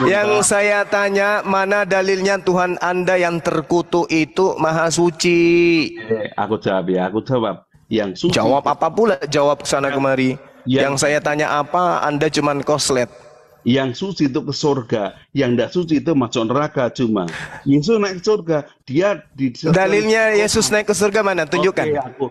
Yang saya tanya, mana dalilnya Tuhan Anda yang terkutuk itu maha suci? Aku jawab ya, aku jawab. Yang suci. Jawab apa pula? Jawab sana kemari. Yang saya tanya apa, Anda cuman koslet. Yang suci itu ke surga, yang tidak suci itu masuk neraka. Cuma Yesus naik ke surga, dia dalilnya Yesus naik ke surga mana? Tunjukkan.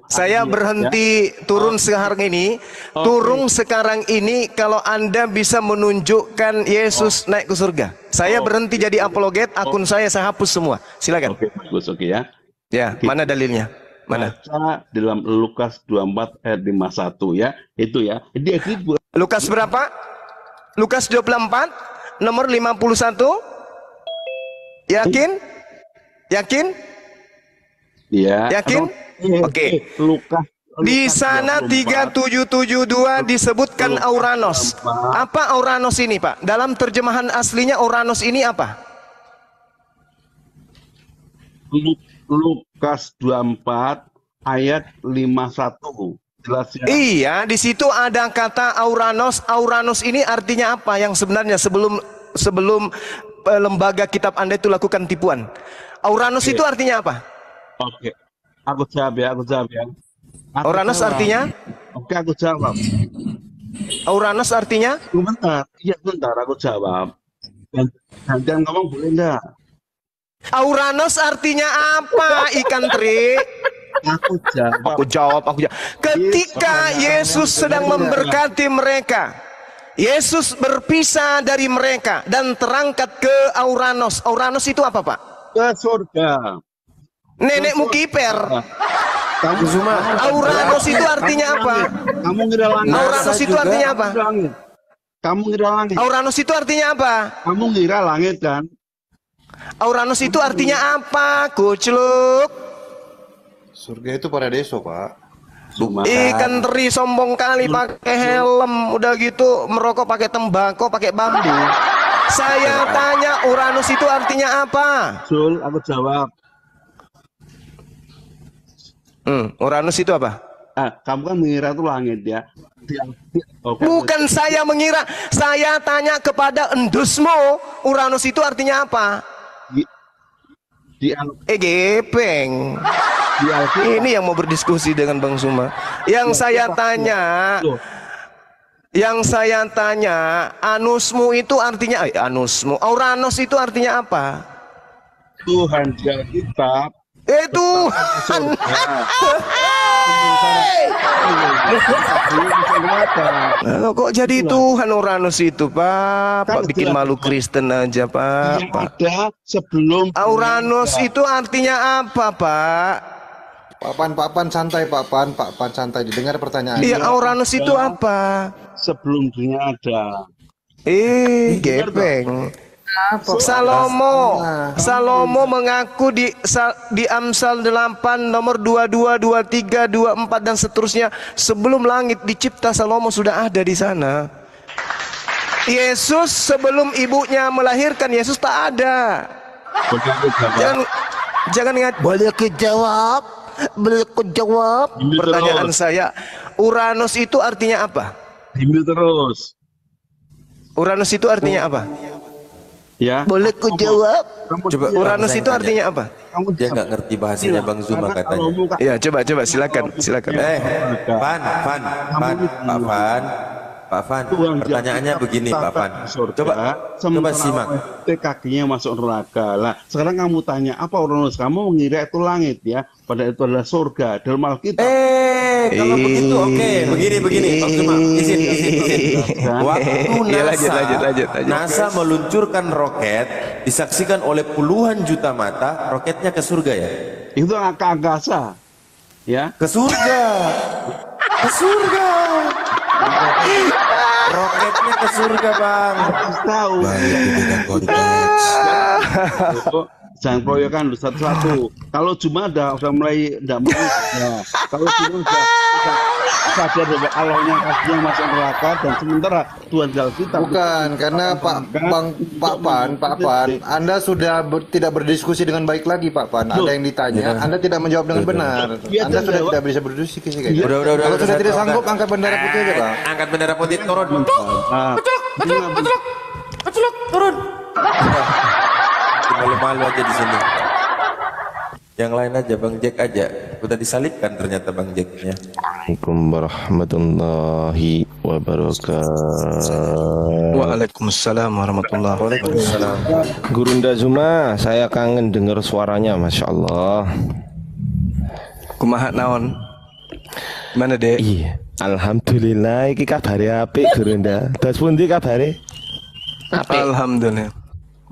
Saya berhenti turun sekarang ini. Turun sekarang ini kalau Anda bisa menunjukkan Yesus naik ke surga. Saya berhenti jadi apologet, akun saya hapus semua. Silakan. Oke, bagus, oke ya. Ya, mana dalilnya? Mana? Baca dalam Lukas 24 ayat 51 ya. Itu ya. Lukas berapa? Lukas 24 nomor 51. Yakin? Yakin? Iya. Yakin? Oke. Lukas. Di sana 3772 disebutkan Auranos. Apa Auranos ini, Pak? Dalam terjemahan aslinya Auranos ini apa? Lukas 24 ayat 51. Jelas ya? Iya, di situ ada kata Auranos. Auranos ini artinya apa? Yang sebenarnya sebelum lembaga kitab Anda itu lakukan tipuan. Auranos itu artinya apa? Oke. Aku jawab ya, Auranos artinya? Oke, aku jawab. Auranos artinya? Bentar, aku jawab. Dan ngomong boleh enggak? Auranos artinya apa, ikan teri? Aku jawab. Ketika Yesus sedang memberkati mereka, Yesus berpisah dari mereka dan terangkat ke Auranos. Auranos itu apa, Pak? Ke surga. Nenekmu kiper. Auranos itu artinya apa? Kamu ngira langit. Auranos itu artinya apa? Kamu ngira langit. Auranos itu artinya apa? Kamu ngira langit kan? Auranos itu artinya apa? Kucluk. Surga itu paradiso, Pak. Ikan teri sombong kali pakai helm, udah gitu merokok pakai tembakau, pakai bambu. Saya tanya Uranus itu artinya apa? Sul, aku jawab. Uranus itu apa? Kamu kan mengira itu langit ya. Bukan saya mengira, saya tanya kepada endusmu, Uranus itu artinya apa? Gepeng. Ini yang mau berdiskusi dengan Bang Suma. Yang saya tanya, anusmu itu artinya anusmu. Uranus itu artinya apa? Tuhan dia kitab. Tuhan. Kok jadi Tuhan Uranus itu, Pak? Pak bikin malu Kristen aja, Pak. Ada sebelum Uranus itu artinya apa, Pak? Pak Pan santai, Pak Pan santai, didengar pertanyaan. Iya, Uranus itu apa? Sebelum dunia ada. Gepeng. Salomo mengaku di Amsal 8 nomor 22, 23, 24 dan seterusnya, sebelum langit dicipta Salomo sudah ada di sana. Yesus sebelum ibunya melahirkan Yesus tak ada. Jangan ingat. Boleh kejawab? Pertanyaan saya, Uranus itu artinya apa? Bimbing terus. Uranus itu artinya apa? Ya. Boleh ku jawab? Coba Uranus itu artinya apa? Dia nggak ngerti bahasanya Bang Zuma katanya. Ya, coba silakan. Pak Fan, pertanyaannya begini, Pak Fan. Coba simak. Kakinya masuk neraka. Lah, sekarang kamu tanya apa Uranus? Kamu mengira itu langit ya, padahal itu adalah surga. Dalam Alkitab. Kalau begitu oke. Begini, Bang Zuma. Izin. Waktu lanjut. NASA meluncurkan roket, disaksikan oleh puluhan juta mata, roketnya ke surga ya? Itu ke angkasa. Ya. Ke surga. Roketnya ke surga, Bang. Harus tahu. Jangan proyekkan satu-satu. Kalau cuma udah mulai tidak mau. Ya. Kalau cuma udah sadar bahwa Allahnya kasihnya masuk neraka dan sementara Tuhan tinggal kita. Bukan, karena Pak Pan, Anda sudah tidak berdiskusi dengan baik lagi, Pak Pan. Ada yang ditanya, Anda tidak menjawab dengan benar. Anda sudah tidak bisa berdiskusi kayaknya. Kalau sudah tidak sanggup, angkat bendera putih aja, Pak. Angkat bendera putih, turun. Betul. turun. Malu-malu aja di sini. Yang lain aja, Bang Jack aja. Udah disalibkan ternyata Bang Jacknya. Assalamualaikum warahmatullahi wabarakatuh. Waalaikumsalam warahmatullahi wabarakatuh. Gurunda Zuma, saya kangen dengar suaranya, masya Allah. Kumaha naon? Mana dek? Iya, alhamdulillah. Iki kabare apik Gurunda. Das pundi kabare? Alhamdulillah.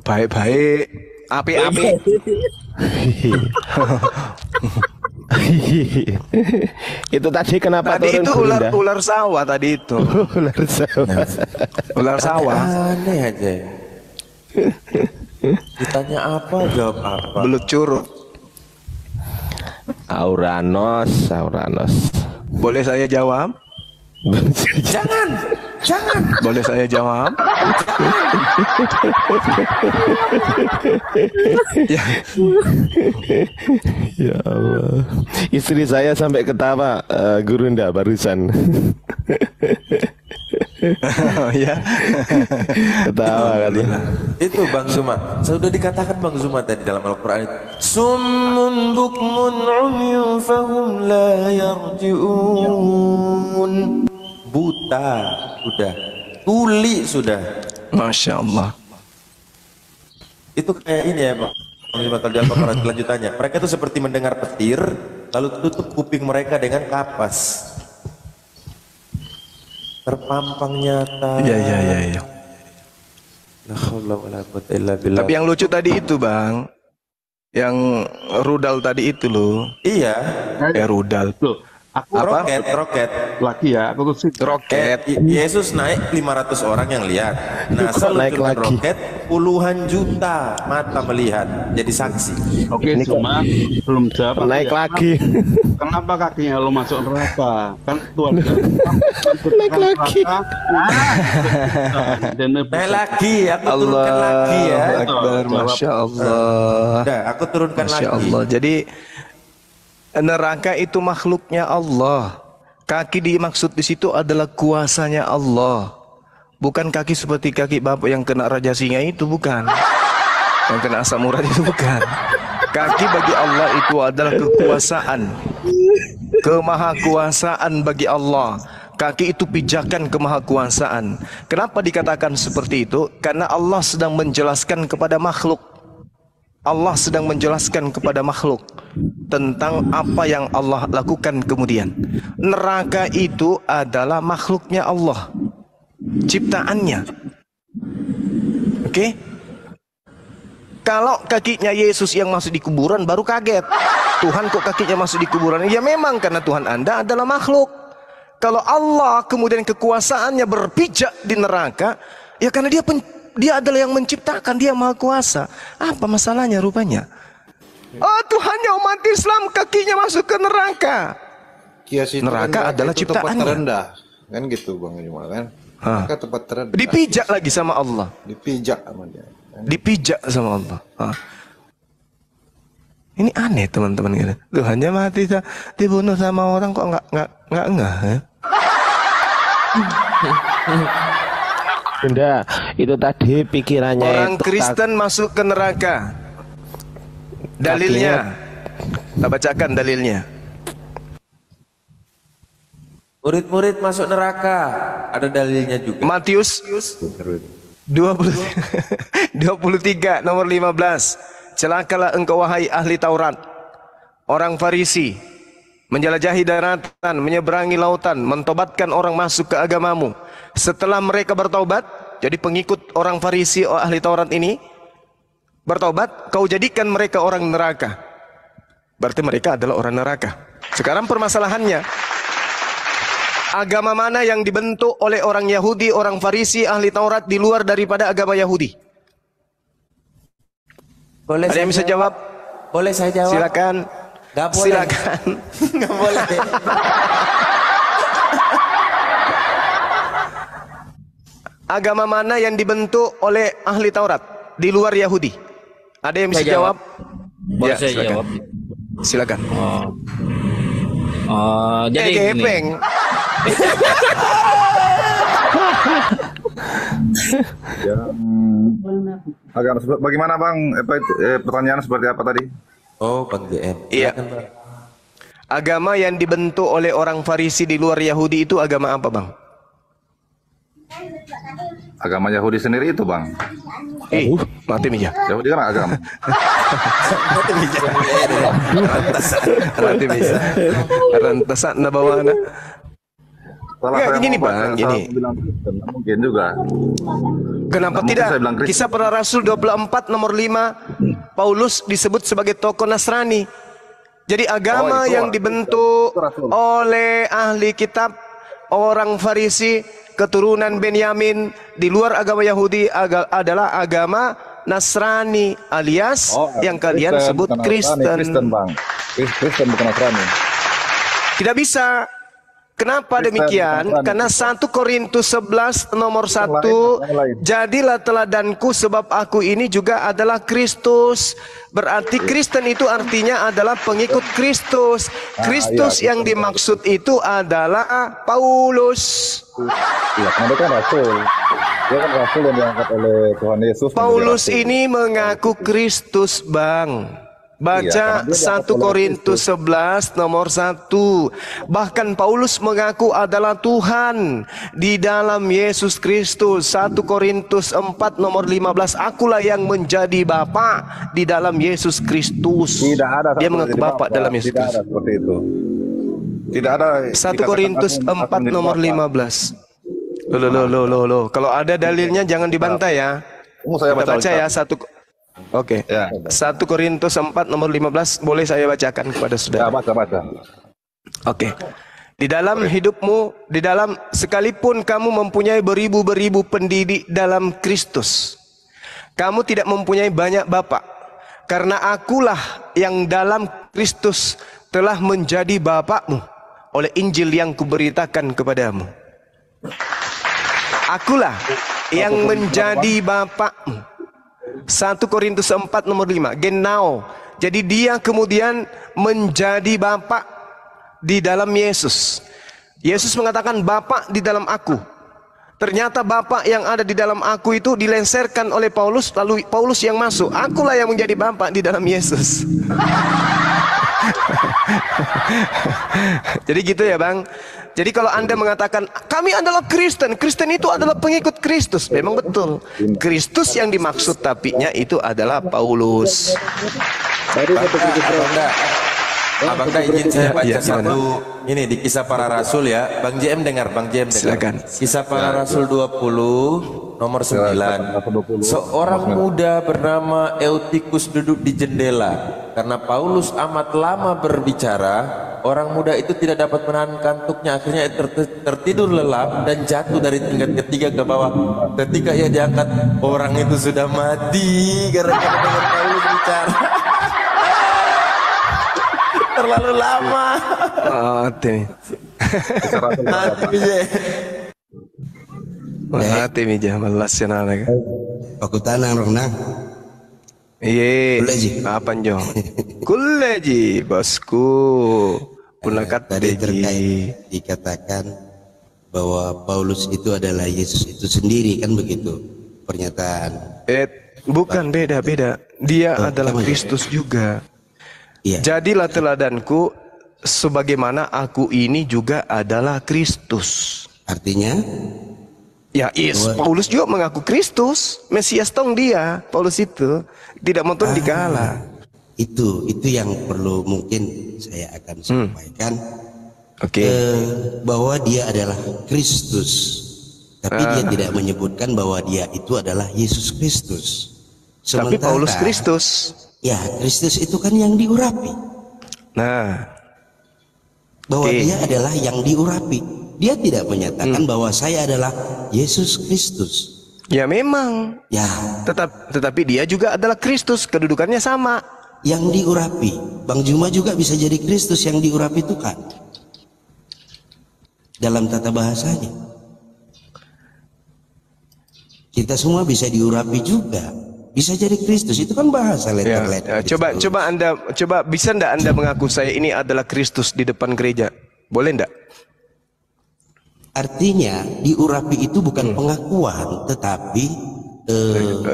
Baik-baik. Api-api. Itu tadi kenapa Tadi turun itu Gurunda? ular sawah tadi itu. Ular sawah. Ular sawah. Aneh aja. Ditanya apa, jawab apa. Belut curug. Auranos. Boleh saya jawab? Jangan. Boleh saya jawab? Ya. Ya Allah. Istri saya sampai ketawa Gurunda barusan. Ya. Ketawa kali. Itu Bang Zuma. Sudah dikatakan Bang Zuma tadi dalam Al-Quran itu. Summun bukmun umyun fahum la yarji'un. Buta sudah, tuli sudah. Masya Allah. Itu kayak ini ya Bang Zuma, kalau di Al-Baqarah lanjutannya. Mereka itu seperti mendengar petir, lalu tutup kuping mereka dengan kapas. Terpampang nyata. Iya. La haula wala quwwata illa billah. Tapi yang lucu tadi itu Bang, yang rudal tadi itu loh. Iya. Rudal. Loh, aku Apa? Roket. lagi ya, aku tuh Roket. Yesus naik 500 orang yang lihat. NASA naik luncurkan lagi? roket, puluhan juta mata melihat, jadi saksi. Oke, cuma belum jawab. Naik Ya, lagi. Kenapa kakinya lo masuk neraka? Kan Tuhan Naik lagi. Naik lagi, aku turunkan lagi ya. Allahu Akbar, Masya Allah. Udah, aku turunkan Masya lagi. Allah. Jadi neraka itu makhluknya Allah. Kaki dimaksud di situ adalah kuasanya Allah. Bukan kaki seperti kaki bapak yang kena raja singa itu, bukan. Yang kena asam urat itu bukan. Kaki bagi Allah itu adalah kekuasaan. Kemahakuasaan bagi Allah. Kaki itu pijakan kemahakuasaan. Kenapa dikatakan seperti itu? Karena Allah sedang menjelaskan kepada makhluk. Allah sedang menjelaskan kepada makhluk tentang apa yang Allah lakukan kemudian. Neraka itu adalah makhluknya Allah, ciptaannya. Oke? Kalau kakinya Yesus yang masuk di kuburan baru kaget. Tuhan kok kakinya masuk di kuburan? Ya memang karena Tuhan Anda adalah makhluk. Kalau Allah kemudian kekuasaannya berpijak di neraka, ya karena dia adalah yang menciptakan, dia maha kuasa. Apa masalahnya rupanya? Oh, Tuhannya umat Islam kakinya masuk ke neraka. Kias itu Neraka kan adalah itu tempat ciptaannya. terendah. Kan gitu Bang Juma kan. Neraka tempat terendah. Dipijak lagi sama Allah. Dipijak sama dia. Dipijak sama Allah. Ini aneh teman-teman gitu. Tuhannya mati dibunuh sama orang kok nggak ya? Bunda, itu tadi pikirannya Orang itu Kristen masuk ke neraka. Dalilnya, kita bacakan dalilnya. Murid-murid masuk neraka, ada dalilnya juga. Matius 23 nomor 15. Celakalah engkau wahai ahli Taurat, orang Farisi, menjelajahi daratan, menyeberangi lautan, mentobatkan orang masuk ke agamamu. Setelah mereka bertaubat, jadi pengikut orang Farisi, ahli Taurat ini bertaubat, kau jadikan mereka orang neraka. Berarti mereka adalah orang neraka. Sekarang permasalahannya, agama mana yang dibentuk oleh orang Yahudi, orang Farisi, ahli Taurat di luar daripada agama Yahudi? Boleh Ada yang bisa jawab? Boleh saya jawab? Silakan. Gak boleh. Silakan. Gak boleh. Agama mana yang dibentuk oleh ahli Taurat di luar Yahudi? Ada yang bisa jawab? Boleh Ya, saya silakan. jawab? Silakan. Jadi gini. Gepeng. Ya, bagaimana Bang? Pertanyaan seperti apa tadi? Oh, Bang JM. Iya. Agama yang dibentuk oleh orang Farisi di luar Yahudi itu agama apa, Bang? Agama Yahudi sendiri itu Bang. Mati Mija. Yahudi kan agama. Mati Mija. Rantasan na bawa na. Enggak, gini Bang, gini. Mungkin juga. Kenapa tidak? Kisah Para Rasul 24 nomor 5, Paulus disebut sebagai tokoh Nasrani. Jadi agama yang dibentuk oleh ahli kitab, orang Farisi, keturunan Benyamin di luar agama Yahudi adalah agama Nasrani, alias yang kalian sebut Kristen. Kristen Bang. Kristen bukan Nasrani. Tidak bisa. Kenapa demikian? Karena 1 Korintus 11 nomor 1, jadilah teladanku sebab aku ini juga adalah Kristus. Berarti Kristen itu artinya adalah pengikut Kristus. Kristus yang dimaksud itu adalah Paulus. Iya, karena dia kan rasul. Dia kan rasul yang diangkat oleh Tuhan Yesus. Paulus ini mengaku Kristus, Bang. Baca 1 Korintus 11 nomor 1. Bahkan Paulus mengaku adalah Tuhan di dalam Yesus Kristus. 1 Korintus 4 nomor 15. Akulah yang menjadi Bapa di dalam Yesus Kristus. Tidak ada. Dia mengaku Bapa dalam Yesus Kristus. Tidak ada seperti itu. Tidak ada. 1 Korintus 4 nomor 15. Loh. Kalau ada dalilnya jangan dibantah ya. Saya baca ya 1. Oke. Ya. 1 Korintus 4 nomor 15 boleh saya bacakan kepada saudara. Ya, baca. Oke. Di dalam hidupmu, di dalam sekalipun kamu mempunyai beribu-beribu pendidik dalam Kristus, kamu tidak mempunyai banyak bapak, karena akulah yang dalam Kristus telah menjadi bapakmu oleh Injil yang kuberitakan kepadamu. Akulah yang menjadi bapakmu. 1 Korintus 4 nomor 5. Genau. Jadi dia kemudian menjadi Bapa di dalam Yesus. Yesus mengatakan Bapa di dalam aku. Ternyata Bapa yang ada di dalam aku itu dilenserkan oleh Paulus, lalu Paulus yang masuk. Akulah yang menjadi Bapa di dalam Yesus. Jadi gitu ya Bang. Jadi kalau Anda mengatakan kami adalah Kristen, Kristen itu adalah pengikut Kristus, memang betul. Kristus yang dimaksud tapinya itu adalah Paulus. Abang izin saya baca satu ini di Kisah Para Rasul ya. Bang JM dengar, Bang JM dengar. Silakan. Kisah Para Rasul 20 nomor 9. Seorang muda bernama Eutikus duduk di jendela. Karena Paulus amat lama berbicara, orang muda itu tidak dapat menahan kantuknya, akhirnya tertidur lelap dan jatuh dari tingkat ketiga ke bawah. Ketika ia diangkat, orang itu sudah mati gara-gara dengan Paulus bicara. Terlalu lama. Mati Mija malas ya nana. Aku tanang Rona. Iya. Apa Jo? Kuleji bosku. Punakat tadi terkait dikatakan bahwa Paulus itu adalah Yesus itu sendiri, kan begitu pernyataan. Bukan, beda. Dia adalah Kristus juga. Iya. Jadilah teladanku sebagaimana aku ini juga adalah Kristus. Artinya? Ya, Paulus juga mengaku Kristus, Mesias tong dia. Paulus itu tidak mau dikalah. Itu yang perlu mungkin saya akan sampaikan. Bahwa dia adalah Kristus. Tapi dia tidak menyebutkan bahwa dia itu adalah Yesus Kristus. Tapi Paulus Kristus. Ya, Kristus itu kan yang diurapi. Nah, bahwa dia adalah yang diurapi. Dia tidak menyatakan bahwa saya adalah Yesus Kristus. Ya memang. Ya. Tetapi dia juga adalah Kristus, kedudukannya sama. Yang diurapi. Bang Juma juga bisa jadi Kristus yang diurapi itu kan. Dalam tata bahasanya. Kita semua bisa diurapi juga. Bisa jadi Kristus, itu kan bahasa letter-letter. Coba bisa ndak Anda mengaku saya ini adalah Kristus di depan gereja? Boleh ndak? Artinya diurapi itu bukan pengakuan, tetapi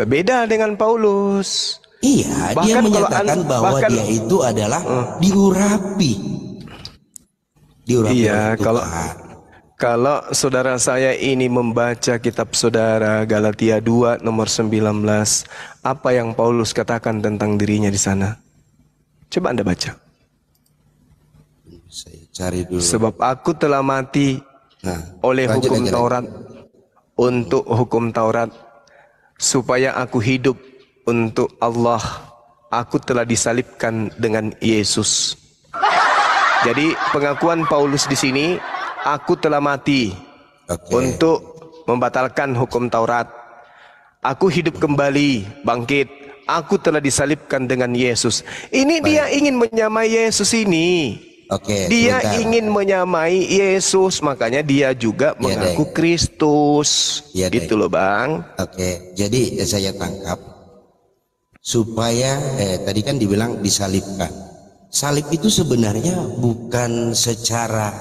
beda dengan Paulus. Iya, Bahkan dia kalau menyatakan bahwa dia itu adalah diurapi. Diurapi Iya, oleh Tuhan. kalau saudara saya ini membaca kitab saudara Galatia 2 nomor 19, apa yang Paulus katakan tentang dirinya di sana? Coba Anda baca. Saya cari dulu. Sebab aku telah mati oleh hukum Taurat untuk hukum Taurat, supaya aku hidup untuk Allah. Aku telah disalibkan dengan Yesus. Jadi pengakuan Paulus di sini, aku telah mati untuk membatalkan hukum Taurat. Aku hidup kembali, bangkit. Aku telah disalibkan dengan Yesus. Ini dia ingin menyamai Yesus ini. Dia ingin menyamai Yesus, makanya dia juga mengaku Kristus. Gitu loh Bang. Jadi saya tangkap supaya tadi kan dibilang disalibkan. Salib itu sebenarnya bukan secara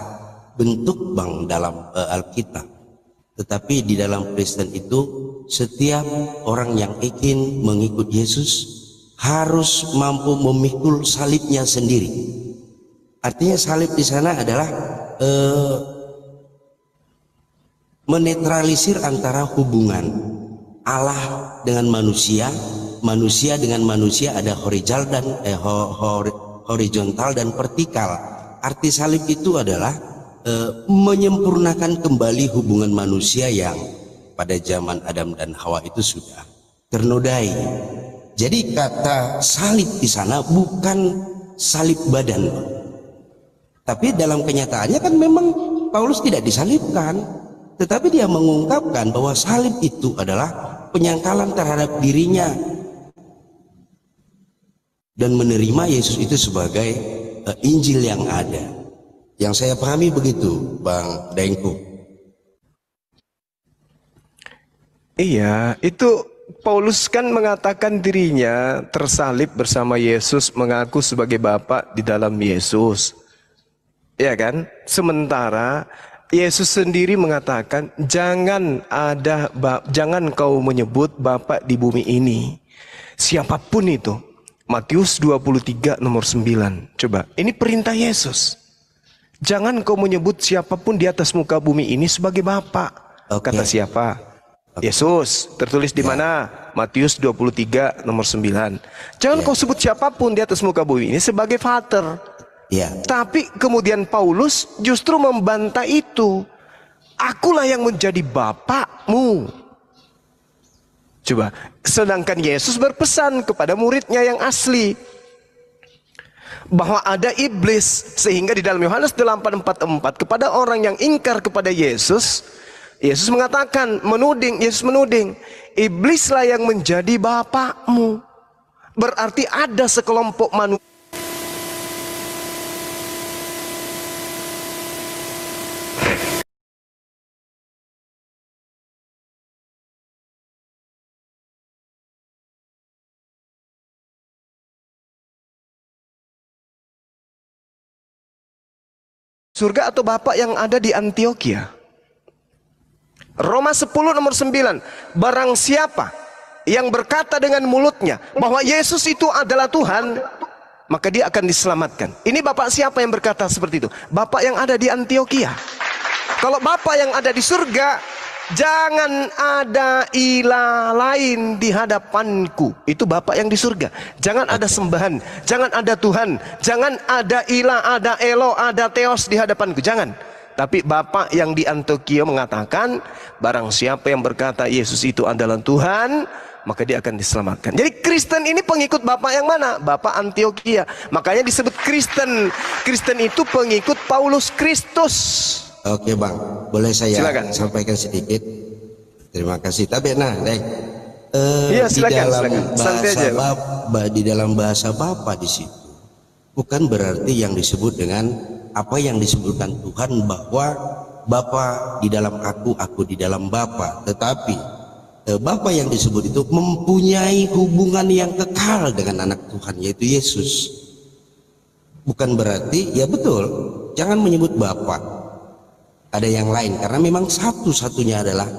bentuk Bang dalam Alkitab, tetapi di dalam Kristen itu setiap orang yang ingin mengikut Yesus harus mampu memikul salibnya sendiri. Artinya salib di sana adalah menetralisir antara hubungan Allah dengan manusia, manusia dengan manusia, ada horizontal dan vertikal. Arti salib itu adalah menyempurnakan kembali hubungan manusia yang pada zaman Adam dan Hawa itu sudah ternodai. Jadi kata salib di sana bukan salib badan, tapi dalam kenyataannya kan memang Paulus tidak disalibkan, tetapi dia mengungkapkan bahwa salib itu adalah penyangkalan terhadap dirinya dan menerima Yesus itu sebagai Injil yang ada. Yang saya pahami begitu, Bang Daengku. Iya, itu Paulus kan mengatakan dirinya tersalib bersama Yesus, mengaku sebagai Bapa di dalam Yesus. Ya kan? Sementara Yesus sendiri mengatakan jangan kau menyebut Bapa di bumi ini. Siapapun itu. Matius 23 nomor 9. Coba, ini perintah Yesus. Jangan kau menyebut siapapun di atas muka bumi ini sebagai Bapa. Kata siapa? Yesus. Tertulis di mana? Matius 23 nomor 9. Jangan kau sebut siapapun di atas muka bumi ini sebagai Father. Tapi kemudian Paulus justru membantah itu. Akulah yang menjadi bapakmu. Coba, sedangkan Yesus berpesan kepada muridnya yang asli bahwa ada iblis, sehingga di dalam Yohanes 8:44 kepada orang yang ingkar kepada Yesus, Yesus mengatakan, Yesus menuding, iblislah yang menjadi bapakmu. Berarti ada sekelompok manusia surga atau Bapak yang ada di Antioquia. Roma 10 nomor 9. Barang siapa yang berkata dengan mulutnya bahwa Yesus itu adalah Tuhan, maka dia akan diselamatkan. Ini Bapak siapa yang berkata seperti itu? Bapak yang ada di Antioquia. Kalau Bapak yang ada di surga, jangan ada ilah lain di hadapanku. Itu Bapak yang di surga. Jangan ada sembahan, jangan ada Tuhan, jangan ada ilah, ada elo, ada teos di hadapanku. Jangan. Tapi Bapak yang di Antioquia mengatakan, barang siapa yang berkata Yesus itu adalah Tuhan, maka dia akan diselamatkan. Jadi Kristen ini pengikut Bapak yang mana? Bapak Antioquia. Makanya disebut Kristen. Kristen itu pengikut Paulus Kristus. Oke Bang, boleh saya sampaikan sedikit? Terima kasih. Tapi di dalam bahasa Bapa di situ bukan berarti yang disebut dengan apa yang disebutkan Tuhan bahwa Bapa di dalam aku di dalam Bapa, tetapi Bapa yang disebut itu mempunyai hubungan yang kekal dengan anak Tuhan, yaitu Yesus. Bukan berarti, ya betul, jangan menyebut Bapa. ada yang lain, karena memang satu-satunya adalah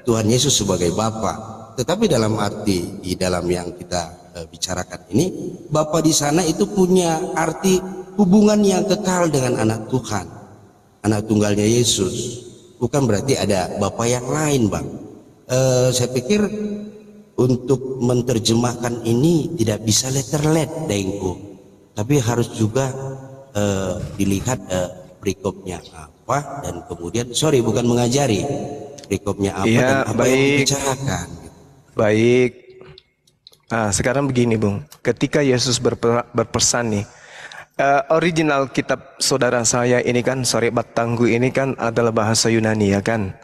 Tuhan Yesus sebagai Bapa. Tetapi dalam arti di dalam yang kita bicarakan ini, Bapa di sana itu punya arti hubungan yang kekal dengan anak Tuhan, anak tunggalnya Yesus. Bukan berarti ada Bapa yang lain, Bang. Saya pikir untuk menerjemahkan ini tidak bisa letterlet, Dengku, tapi harus juga dilihat perikopnya apa, dan kemudian bukan mengajari perikopnya apa dan apa yang dibicarakan. Baik. Nah, sekarang begini, Bung. Ketika Yesus berpesan nih, original kitab saudara saya ini kan, Sorebat Tangguh ini kan adalah bahasa Yunani, ya kan?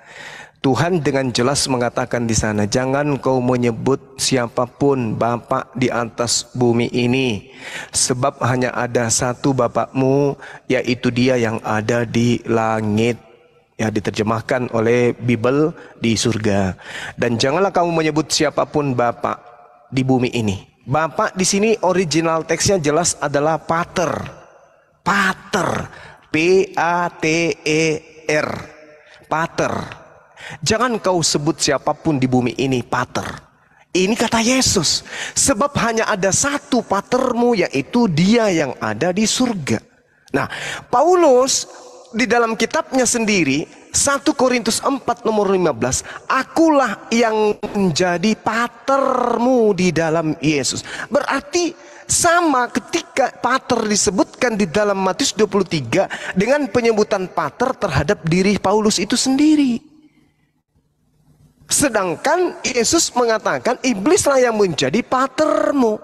Tuhan dengan jelas mengatakan di sana, jangan kau menyebut siapapun Bapa di atas bumi ini, sebab hanya ada satu Bapakmu, yaitu Dia yang ada di langit. Ya, diterjemahkan oleh Bible di surga. Dan janganlah kamu menyebut siapapun Bapa di bumi ini. Bapa di sini original teksnya jelas adalah Pater. Pater. P-A-T-E-R. Pater. Jangan kau sebut siapapun di bumi ini Pater. Ini kata Yesus. Sebab hanya ada satu Patermu, yaitu Dia yang ada di surga. Nah, Paulus di dalam kitabnya sendiri, 1 Korintus 4 nomor 15, akulah yang menjadi patermu di dalam Yesus. Berarti sama ketika pater disebutkan di dalam Matius 23 dengan penyebutan pater terhadap diri Paulus itu sendiri. Sedangkan Yesus mengatakan iblislah yang menjadi patermu.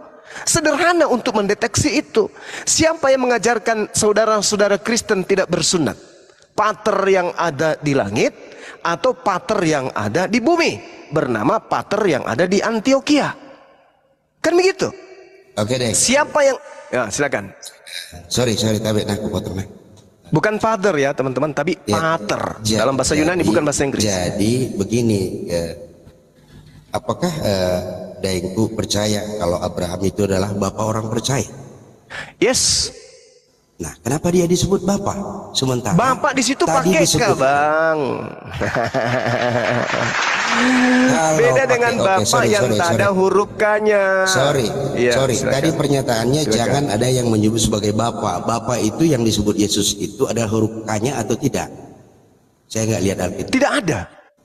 Sederhana untuk mendeteksi itu. Siapa yang mengajarkan saudara-saudara Kristen tidak bersunat? Pater yang ada di langit atau pater yang ada di bumi? Bernama pater yang ada di Antioquia. Kan begitu? Oke deh. Siapa yang... Ya, silakan. Sorry, tapi aku potong. Bukan father ya teman-teman, tapi pater. Dalam bahasa Yunani, bukan bahasa Inggris. Jadi begini, apakah Dengku percaya kalau Abraham itu adalah bapak orang percaya? Yes. Nah, kenapa dia disebut bapak? Sementara bapak di situ pakai ke, Bang. Beda dengan bapak yang tak ada huruf K-nya. Sorry. Tadi pernyataannya jangan ada yang menyebut sebagai bapak. Bapak itu yang disebut Yesus itu ada huruf K-nya atau tidak? Saya nggak lihat Alkitab. Tidak ada.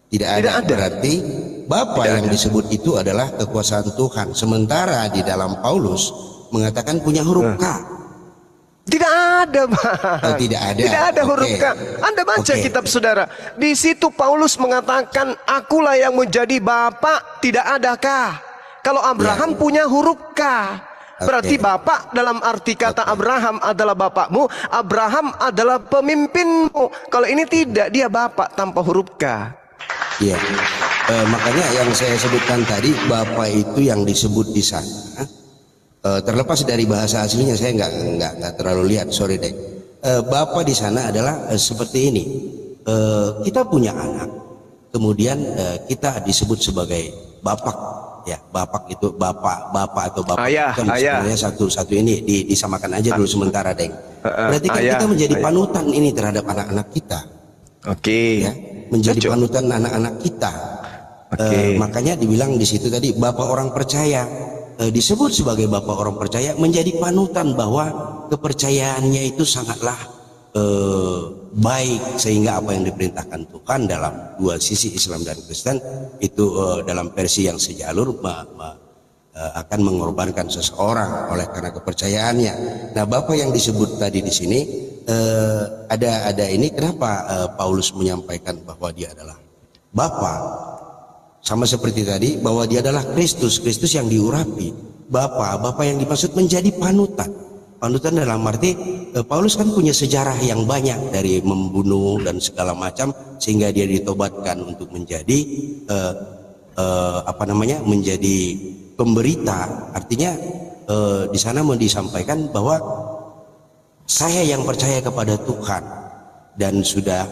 Tidak ada. Berarti Bapa yang disebut itu adalah kekuasaan Tuhan. Sementara di dalam Paulus mengatakan punya huruf K. Tidak ada, Bang. Tidak ada. Tidak ada huruf K. Anda baca kitab saudara. Di situ Paulus mengatakan, akulah yang menjadi Bapa, tidak ada K. Kalau Abraham punya huruf K. Berarti Bapak dalam arti kata Abraham adalah bapakmu, Abraham adalah pemimpinmu. Kalau ini tidak, dia Bapak tanpa huruf K. Iya, makanya yang saya sebutkan tadi Bapa itu yang disebut di sana, terlepas dari bahasa aslinya saya nggak terlalu lihat, sorry deh. Bapa di sana adalah seperti ini. Kita punya anak, kemudian kita disebut sebagai bapak, ya bapak itu bapak atau bapak ayah, kan sebenarnya satu ini disamakan aja dulu sementara deh. Berarti kan kita menjadi panutan ini terhadap anak-anak kita. Oke. Ya, menjadi panutan anak-anak kita. Makanya dibilang di situ tadi bapak orang percaya, disebut sebagai bapak orang percaya, menjadi panutan bahwa kepercayaannya itu sangatlah baik, sehingga apa yang diperintahkan Tuhan dalam dua sisi Islam dan Kristen itu dalam versi yang sejalur akan mengorbankan seseorang oleh karena kepercayaannya. Nah, bapak yang disebut tadi di sini ada ini kenapa Paulus menyampaikan bahwa dia adalah Bapa, sama seperti tadi bahwa dia adalah Kristus yang diurapi. Bapa yang dimaksud menjadi panutan dalam arti Paulus kan punya sejarah yang banyak dari membunuh dan segala macam, sehingga dia ditobatkan untuk menjadi menjadi pemberita. Artinya di sana mau disampaikan bahwa saya yang percaya kepada Tuhan, dan sudah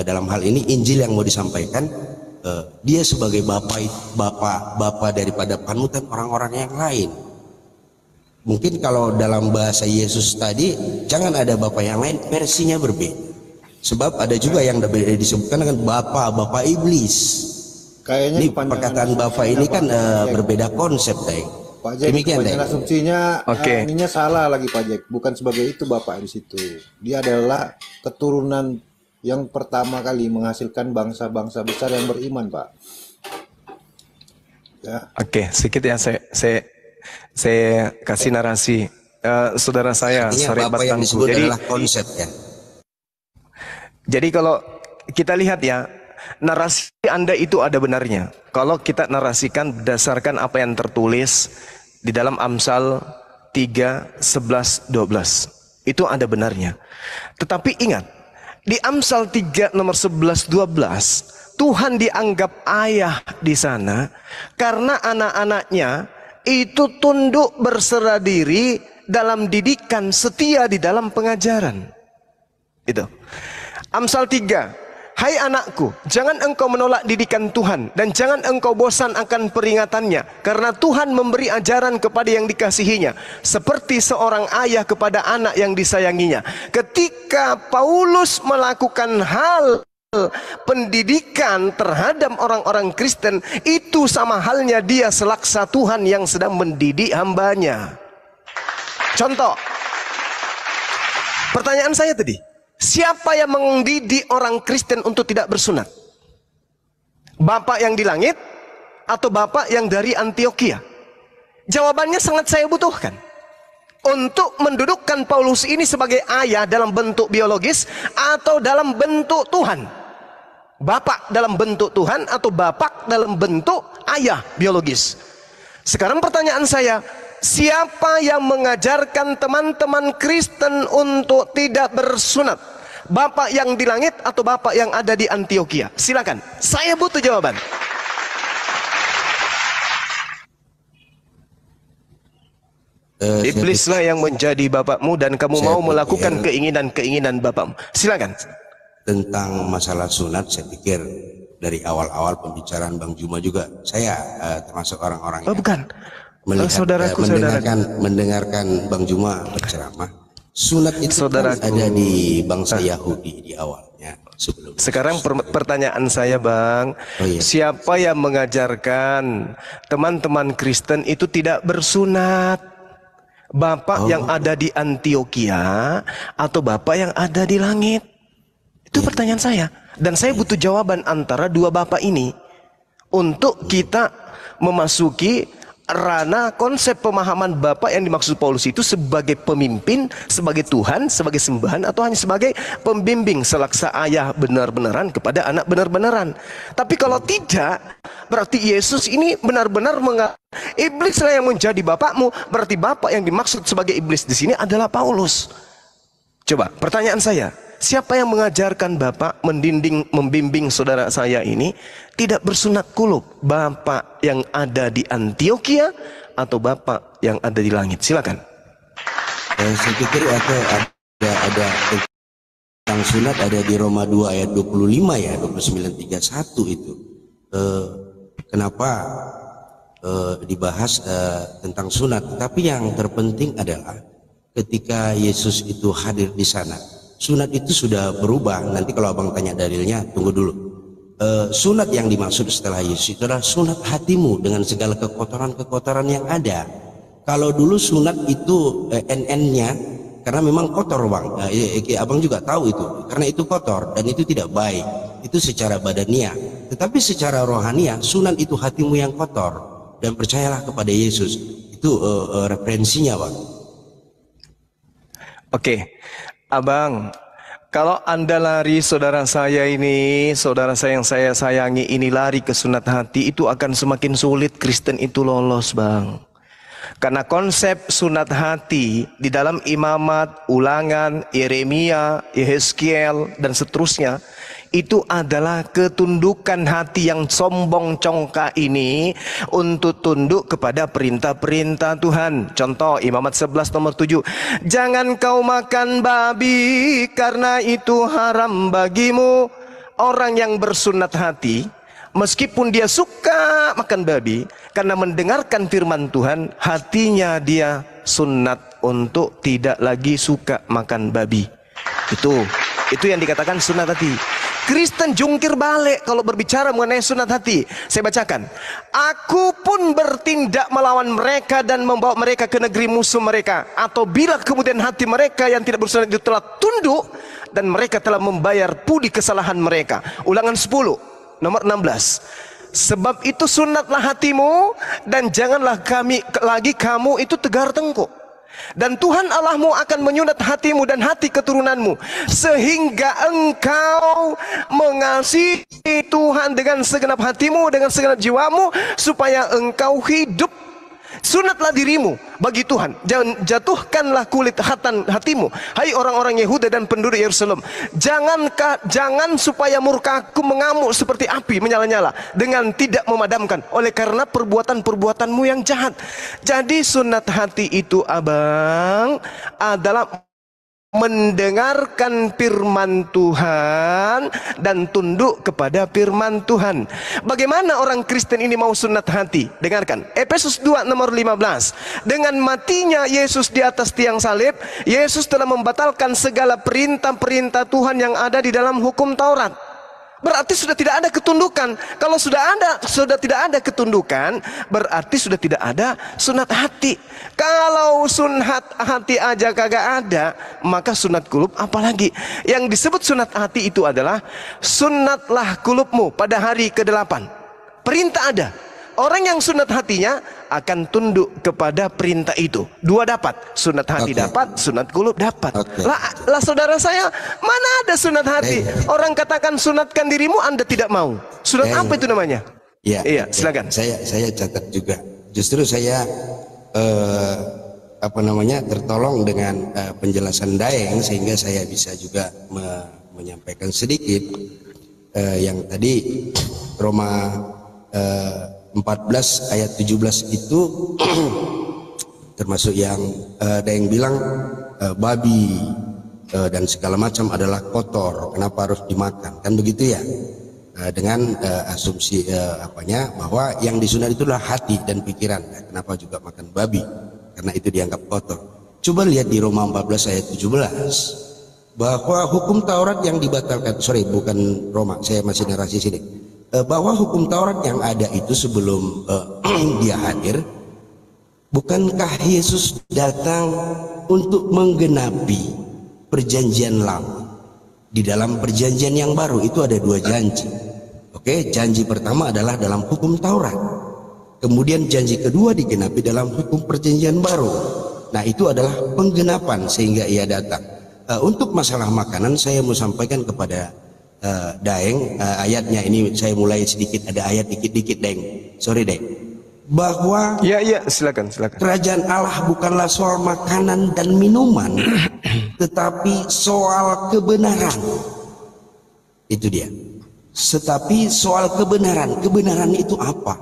dalam hal ini Injil yang mau disampaikan, dia sebagai bapak daripada panutan orang-orang yang lain. Mungkin kalau dalam bahasa Yesus tadi jangan ada bapak yang lain, versinya berbeda. Sebab ada juga yang disebutkan dengan bapak iblis. Kayaknya Ini perkataan bapak ini kan berbeda konsep, Dek. Pak Jack, Demikian, Dek. asumsinya ininya salah lagi Pak Jack. Bukan sebagai itu bapak di situ. Dia adalah keturunan yang pertama kali menghasilkan bangsa-bangsa besar yang beriman, Pak. Ya. Oke, sedikit ya saya kasih narasi. Saudara saya Sari Bapak yang disebut adalah konsep ya. Jadi kalau kita lihat ya, narasi Anda itu ada benarnya. Kalau kita narasikan berdasarkan apa yang tertulis di dalam Amsal 3, 11, 12. Itu ada benarnya. Tetapi ingat, di Amsal 3 nomor 11, 12, Tuhan dianggap ayah di sana karena anak-anaknya itu tunduk berserah diri dalam didikan, setia di dalam pengajaran. Itu. Amsal 3, hai anakku, jangan engkau menolak didikan Tuhan dan jangan engkau bosan akan peringatannya, karena Tuhan memberi ajaran kepada yang dikasihinya seperti seorang ayah kepada anak yang disayanginya. Ketika Paulus melakukan hal pendidikan terhadap orang-orang Kristen, itu sama halnya dia selaksa Tuhan yang sedang mendidik hambanya. Contoh, pertanyaan saya tadi, siapa yang mendidik orang Kristen untuk tidak bersunat? Bapak yang di langit atau bapak yang dari Antioquia? Jawabannya sangat saya butuhkan. Untuk mendudukkan Paulus ini sebagai ayah dalam bentuk biologis atau dalam bentuk Tuhan? Bapak dalam bentuk Tuhan atau bapak dalam bentuk ayah biologis? Sekarang pertanyaan saya, siapa yang mengajarkan teman-teman Kristen untuk tidak bersunat? Bapak yang di langit atau bapak yang ada di Antioquia? Silakan, saya butuh jawaban. Iblislah yang menjadi bapakmu dan kamu mau melakukan keinginan-keinginan bapakmu. Silakan. Tentang masalah sunat, saya pikir dari awal-awal pembicaraan Bang Juma juga saya termasuk orang-orang yang bukan. Melihat, mendengarkan Bang Juma berceramah. Sunat itu kan ada di bangsa Yahudi di awalnya. Sekarang pertanyaan saya, Bang, siapa yang mengajarkan teman-teman Kristen itu tidak bersunat? Bapak yang ada di Antioquia atau bapak yang ada di langit? Itu pertanyaan saya. Dan saya butuh jawaban antara dua bapak ini untuk kita memasuki ranah konsep pemahaman bapak yang dimaksud Paulus itu sebagai pemimpin, sebagai Tuhan, sebagai sembahan, atau hanya sebagai pembimbing selaksa ayah benar-benaran kepada anak benar-benaran. Tapi kalau tidak, berarti Yesus ini benar-benar iblislah yang menjadi bapakmu. Berarti bapak yang dimaksud sebagai iblis di sini adalah Paulus. Coba pertanyaan saya, siapa yang mengajarkan bapak membimbing saudara saya ini tidak bersunat kulub? Bapak yang ada di Antioquia atau bapak yang ada di langit? Silakan. Saya pikir ada tentang sunat ada di Roma 2 ayat 25 ya, 29:31 itu. Kenapa dibahas tentang sunat? Tapi yang terpenting adalah ketika Yesus itu hadir di sana, sunat itu sudah berubah. Nanti kalau abang tanya dalilnya, tunggu dulu. Sunat yang dimaksud setelah Yesus itu adalah sunat hatimu dengan segala kekotoran-kekotoran yang ada. Kalau dulu sunat itu NN-nya karena memang kotor, Bang. Abang juga tahu itu, karena itu kotor dan itu tidak baik. Itu secara badania. Tetapi secara rohania, sunat itu hatimu yang kotor dan percayalah kepada Yesus. Itu referensinya, Bang. Oke, Abang, kalau Anda lari, saudara saya ini, saudara saya yang saya sayangi ini lari ke sunat hati, itu akan semakin sulit Kristen itu lolos, Bang. Karena konsep sunat hati di dalam Imamat, Ulangan, Yeremia, Yehezkiel, dan seterusnya, itu adalah ketundukan hati yang sombong congkak ini untuk tunduk kepada perintah-perintah Tuhan. Contoh Imamat 11 nomor 7, jangan kau makan babi karena itu haram bagimu. Orang yang bersunat hati, meskipun dia suka makan babi, karena mendengarkan firman Tuhan, hatinya dia sunat untuk tidak lagi suka makan babi. Itu Itu yang dikatakan sunat hati. Kristen jungkir balik kalau berbicara mengenai sunat hati. Saya bacakan. Aku pun bertindak melawan mereka dan membawa mereka ke negeri musuh mereka. Atau bila kemudian hati mereka yang tidak bersunat itu telah tunduk dan mereka telah membayar budi kesalahan mereka. Ulangan 10 nomor 16. Sebab itu sunatlah hatimu dan janganlah kamu itu tegar tengkuk. Dan Tuhan Allahmu akan menyunat hatimu dan hati keturunanmu, sehingga engkau mengasihi Tuhan dengan segenap hatimu, dengan segenap jiwamu, supaya engkau hidup. Sunatlah dirimu bagi Tuhan, jatuhkanlah kulit hatimu, hai orang-orang Yehuda dan penduduk Yerusalem. Jangan supaya murkaku mengamuk seperti api menyala-nyala dengan tidak memadamkan, oleh karena perbuatan-perbuatanmu yang jahat. Jadi sunat hati itu, abang, adalah mendengarkan firman Tuhan dan tunduk kepada firman Tuhan. Bagaimana orang Kristen ini mau sunat hati? Dengarkan Efesus 2 nomor 15. Dengan matinya Yesus di atas tiang salib, Yesus telah membatalkan segala perintah-perintah Tuhan yang ada di dalam hukum Taurat. Berarti sudah tidak ada ketundukan. Kalau sudah tidak ada ketundukan, berarti sudah tidak ada sunat hati. Kalau sunat hati aja kagak ada, maka sunat kulub apalagi. Yang disebut sunat hati itu adalah sunatlah kulubmu pada hari ke-8. Perintah ada. Orang yang sunat hatinya akan tunduk kepada perintah itu. Dua dapat, sunat hati dapat, sunat kulub dapat. Lah saudara saya, mana ada sunat hati? Orang katakan sunatkan dirimu, Anda tidak mau. Sunat apa itu namanya? Iya, silakan. Saya catat juga. Justru saya tertolong dengan penjelasan Daeng, sehingga saya bisa juga menyampaikan sedikit yang tadi Roma 14 ayat 17 itu termasuk yang ada yang bilang babi dan segala macam adalah kotor, kenapa harus dimakan, kan begitu ya, dengan asumsi bahwa yang disunat itulah hati dan pikiran. Kenapa juga makan babi, karena itu dianggap kotor. Coba lihat di Roma 14 ayat 17 bahwa hukum Taurat yang dibatalkan, bukan Roma, saya masih narasi sini, bahwa hukum Taurat yang ada itu sebelum dia hadir, bukankah Yesus datang untuk menggenapi perjanjian lama? Di dalam perjanjian yang baru itu ada dua janji. Janji pertama adalah dalam hukum Taurat, kemudian janji kedua digenapi dalam hukum perjanjian baru. Nah, itu adalah penggenapan sehingga ia datang. Untuk masalah makanan saya mau sampaikan kepada Daeng, ayatnya ini saya mulai sedikit, ada ayat dikit-dikit, Daeng. Sorry, Daeng. Bahwa silakan. Kerajaan Allah bukanlah soal makanan dan minuman, tetapi soal kebenaran. Itu dia. Tetapi soal kebenaran. Kebenaran itu apa?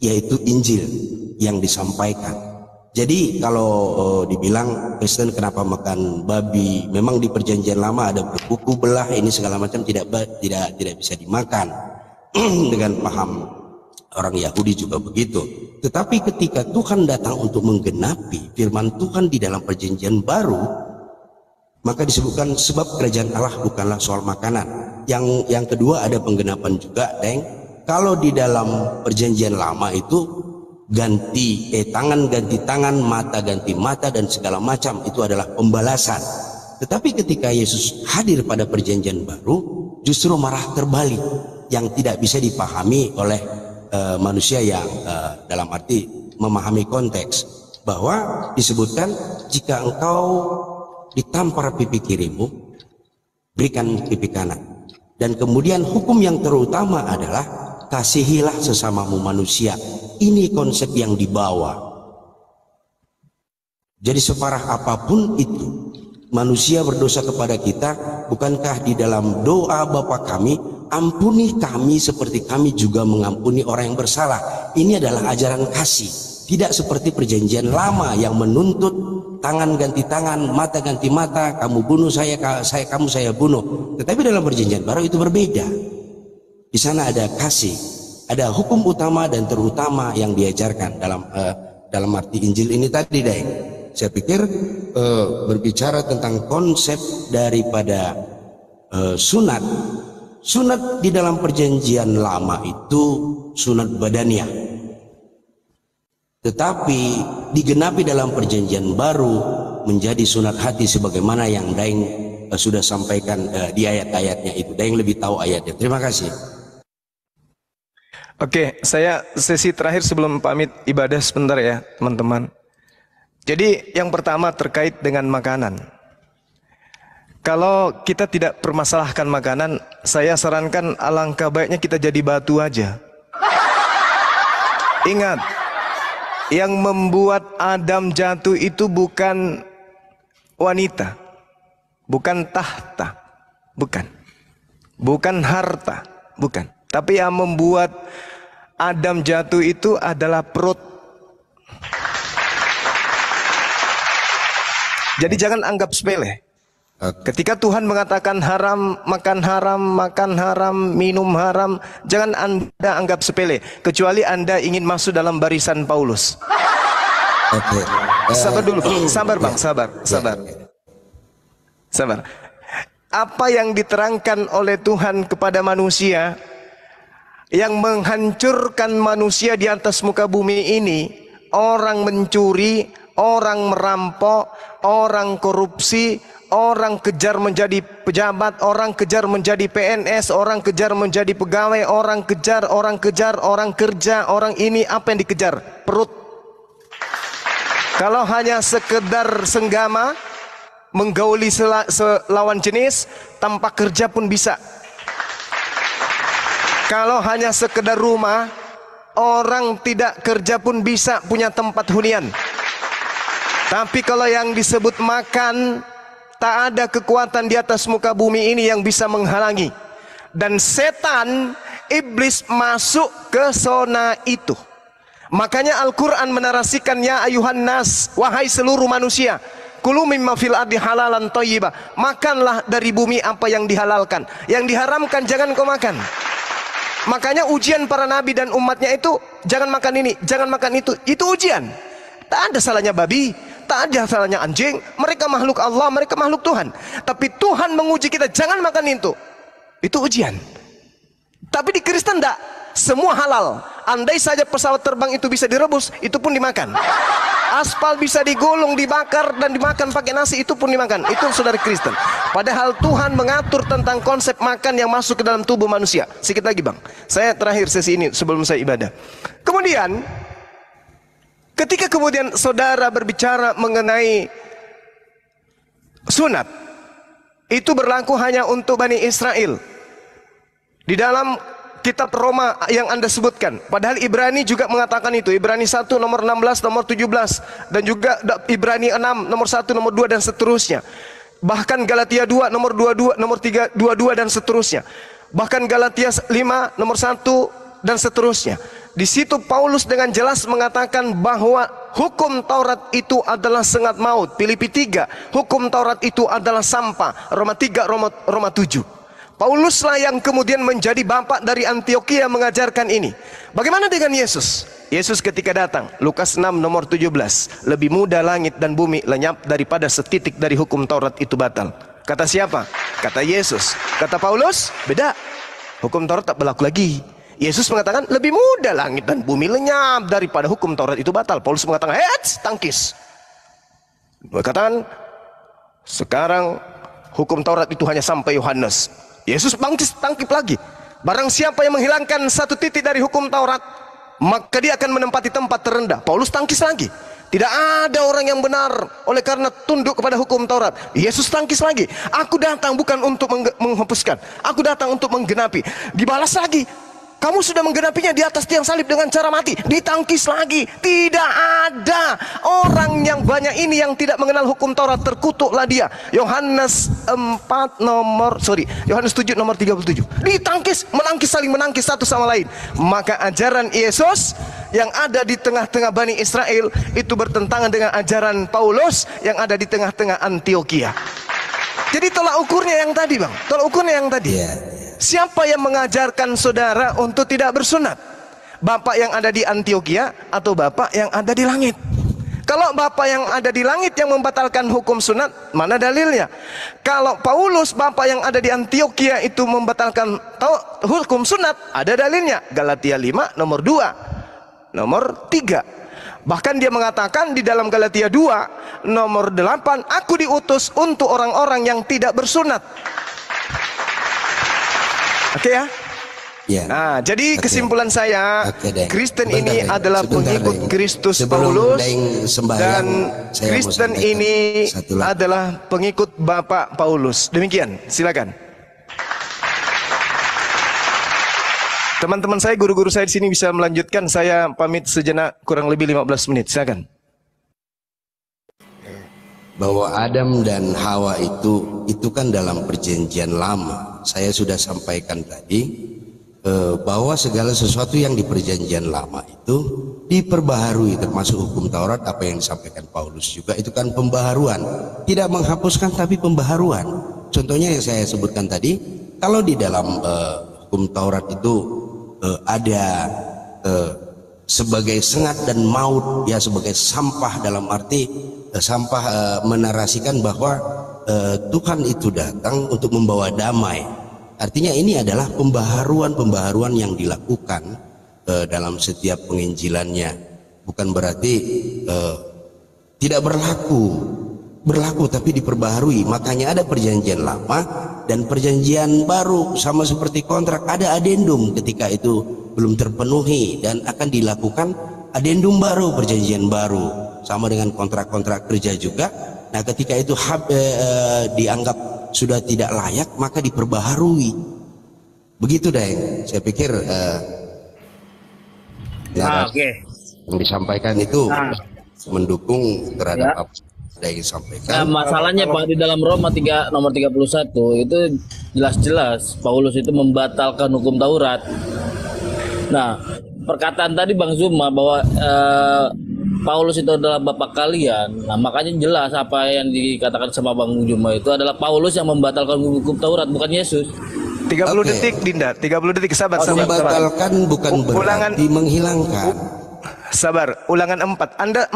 Yaitu Injil yang disampaikan. Jadi kalau dibilang Kristen kenapa makan babi, memang di perjanjian lama ada berbuku belah ini segala macam tidak bisa dimakan. Dengan paham orang Yahudi juga begitu. Tetapi ketika Tuhan datang untuk menggenapi firman Tuhan di dalam perjanjian baru, maka disebutkan sebab kerajaan Allah bukanlah soal makanan. Yang kedua ada penggenapan juga, Deng. Kalau di dalam perjanjian lama itu tangan ganti tangan, mata ganti mata, dan segala macam itu adalah pembalasan. Tetapi ketika Yesus hadir pada perjanjian baru, justru marah terbalik yang tidak bisa dipahami oleh manusia yang dalam arti memahami konteks, bahwa disebutkan jika engkau ditampar pipi kirimu, berikan pipi kanan. Dan kemudian hukum yang terutama adalah kasihilah sesamamu manusia. Ini konsep yang dibawa. Jadi separah apapun itu manusia berdosa kepada kita, bukankah di dalam doa Bapa kami, ampuni kami seperti kami juga mengampuni orang yang bersalah. Ini adalah ajaran kasih, tidak seperti perjanjian lama yang menuntut tangan ganti tangan, mata ganti mata, kamu bunuh saya, kamu saya bunuh. Tetapi dalam perjanjian baru itu berbeda. Di sana ada kasih, ada hukum utama dan terutama yang diajarkan dalam arti Injil ini tadi, Deng. Saya pikir berbicara tentang konsep daripada sunat. Sunat di dalam perjanjian lama itu sunat badaniah. Tetapi digenapi dalam perjanjian baru menjadi sunat hati sebagaimana yang Daeng sudah sampaikan di ayat-ayatnya itu. Daeng lebih tahu ayatnya. Terima kasih. Oke, saya sesi terakhir sebelum pamit ibadah sebentar ya teman-teman. Jadi yang pertama terkait dengan makanan. Kalau kita tidak permasalahkan makanan, saya sarankan alangkah baiknya kita jadi batu aja. Ingat, yang membuat Adam jatuh itu bukan wanita, bukan tahta, bukan harta, bukan. Tapi yang membuat Adam jatuh itu adalah perut. Jadi jangan anggap sepele. Ketika Tuhan mengatakan haram, makan haram, minum haram, jangan Anda anggap sepele. Kecuali Anda ingin masuk dalam barisan Paulus. Oke. Sabar dulu, sabar Bang, sabar. Apa yang diterangkan oleh Tuhan kepada manusia yang menghancurkan manusia di atas muka bumi ini, orang mencuri, orang merampok, orang korupsi, orang kejar menjadi pejabat, orang kejar menjadi PNS, orang kejar menjadi pegawai, orang kejar, orang kerja, orang ini apa yang dikejar? Perut. Kalau hanya sekedar senggama, menggauli lawan jenis, tanpa kerja pun bisa. Kalau hanya sekedar rumah, orang tidak kerja pun bisa punya tempat hunian. Tapi kalau yang disebut makan, tak ada kekuatan di atas muka bumi ini yang bisa menghalangi. Dan setan, iblis masuk ke zona itu. Makanya Al-Quran menarasikan, ya ayuhan nas, wahai seluruh manusia, kulu mimma fil ardi halalan thayyibah. Makanlah dari bumi apa yang dihalalkan. Yang diharamkan jangan kau makan. Makanya ujian para nabi dan umatnya itu, jangan makan ini, jangan makan itu. Itu ujian. Tak ada salahnya babi, tak ada salahnya anjing. Mereka makhluk Allah, mereka makhluk Tuhan. Tapi Tuhan menguji kita, jangan makan itu. Itu ujian. Tapi di Kristen enggak, semua halal. Andai saja pesawat terbang itu bisa direbus, itu pun dimakan. Aspal bisa digulung, dibakar dan dimakan pakai nasi, itu pun dimakan. Itu saudara Kristen. Padahal Tuhan mengatur tentang konsep makan yang masuk ke dalam tubuh manusia. Sedikit lagi Bang, saya terakhir sesi ini sebelum saya ibadah. Kemudian ketika kemudian saudara berbicara mengenai sunat, itu berlaku hanya untuk Bani Israel. Di dalam kitab Roma yang Anda sebutkan, padahal Ibrani juga mengatakan itu. Ibrani 1 nomor 16, nomor 17, dan juga Ibrani 6 nomor 1, nomor 2 dan seterusnya. Bahkan Galatia 2 nomor 22, nomor 3, 22 dan seterusnya. Bahkan Galatia 5 nomor 1 dan seterusnya. Di situ Paulus dengan jelas mengatakan bahwa hukum Taurat itu adalah sengat maut. Filipi 3, hukum Taurat itu adalah sampah. Roma 3, Roma 7. Pauluslah yang kemudian menjadi bapak dari Antiokhia mengajarkan ini. Bagaimana dengan Yesus? Yesus ketika datang, Lukas 6 nomor 17, lebih mudah langit dan bumi lenyap daripada setitik dari hukum Taurat itu batal. Kata siapa? Kata Yesus. Kata Paulus, beda. Hukum Taurat tak berlaku lagi. Yesus mengatakan lebih mudah langit dan bumi lenyap daripada hukum Taurat itu batal. Paulus mengatakan, tangkis. Mengatakan, sekarang hukum Taurat itu hanya sampai Yohanes. Yesus tangkip lagi. Barang siapa yang menghilangkan satu titik dari hukum Taurat, maka dia akan menempati tempat terendah. Paulus tangkis lagi. Tidak ada orang yang benar oleh karena tunduk kepada hukum Taurat. Yesus tangkis lagi. Aku datang bukan untuk menghapuskan, aku datang untuk menggenapi. Dibalas lagi. Kamu sudah menggenapinya di atas tiang salib dengan cara mati. Ditangkis lagi. Tidak ada orang yang banyak ini yang tidak mengenal hukum Taurat, terkutuklah dia. Yohanes 7 nomor 37. Ditangkis, menangkis, saling menangkis satu sama lain. Maka ajaran Yesus yang ada di tengah-tengah Bani Israel itu bertentangan dengan ajaran Paulus yang ada di tengah-tengah Antiokhia. Jadi tolak ukurnya yang tadi Bang. Tolak ukurnya yang tadi. Siapa yang mengajarkan saudara untuk tidak bersunat? Bapak yang ada di Antiokhia atau bapak yang ada di langit? Kalau Bapa yang ada di langit yang membatalkan hukum sunat, mana dalilnya? Kalau Paulus, Bapa yang ada di Antioquia itu membatalkan hukum sunat, ada dalilnya. Galatia 5 nomor 2, nomor 3. Bahkan dia mengatakan di dalam Galatia 2 nomor 8, aku diutus untuk orang-orang yang tidak bersunat. Oke ya? Ya. Nah, jadi kesimpulan saya, Kristen ini adalah pengikut Kristus Paulus, dan Kristen ini adalah pengikut Bapak Paulus. Demikian, silakan. Teman-teman saya, guru-guru saya di sini bisa melanjutkan. Saya pamit sejenak, kurang lebih 15 menit. Silakan. Bahwa Adam dan Hawa itu kan dalam perjanjian lama. Saya sudah sampaikan tadi bahwa segala sesuatu yang di perjanjian lama itu diperbaharui, termasuk hukum Taurat. Apa yang disampaikan Paulus juga itu kan pembaharuan, tidak menghapuskan tapi pembaharuan. Contohnya yang saya sebutkan tadi, kalau di dalam hukum Taurat itu ada sebagai sengat dan maut, ya sebagai sampah, dalam arti sampah menarasikan bahwa Tuhan itu datang untuk membawa damai. Artinya ini adalah pembaharuan yang dilakukan dalam setiap penginjilannya. Bukan berarti tidak berlaku tapi diperbaharui. Makanya ada perjanjian lama dan perjanjian baru, sama seperti kontrak, ada adendum ketika itu belum terpenuhi dan akan dilakukan adendum baru, perjanjian baru. Sama dengan kontrak-kontrak kerja juga. Nah, ketika itu dianggap sudah tidak layak, maka diperbaharui. Begitu deh, saya pikir yang disampaikan itu mendukung terhadap apa yang disampaikan. Nah, masalahnya Pak, di dalam Roma 3 nomor 31 itu jelas-jelas Paulus itu membatalkan hukum Taurat. Nah, perkataan tadi Bang Zuma bahwa Paulus itu adalah bapak kalian. Nah, makanya jelas apa yang dikatakan sama Bang Zuma itu adalah Paulus yang membatalkan hukum Taurat, bukan Yesus. 30 detik Dinda, 30 detik, sabar. Membatalkan bukan berarti menghilangkan. Sabar, ulangan 4. Anda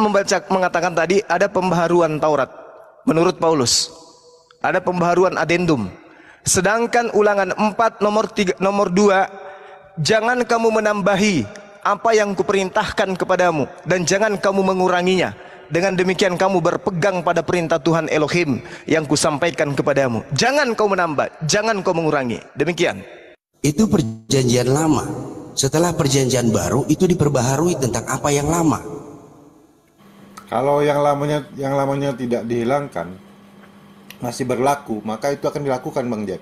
mengatakan tadi ada pembaharuan Taurat menurut Paulus. Ada pembaharuan adendum. Sedangkan ulangan 4 nomor 2, jangan kamu menambahi apa yang kuperintahkan kepadamu, dan jangan kamu menguranginya. Dengan demikian kamu berpegang pada perintah Tuhan Elohim yang kusampaikan kepadamu. Jangan kau menambah, jangan kau mengurangi. Demikian. Itu perjanjian lama. Setelah perjanjian baru itu diperbaharui tentang apa yang lama. Kalau yang lamanya tidak dihilangkan, masih berlaku, maka itu akan dilakukan, Bang Jack.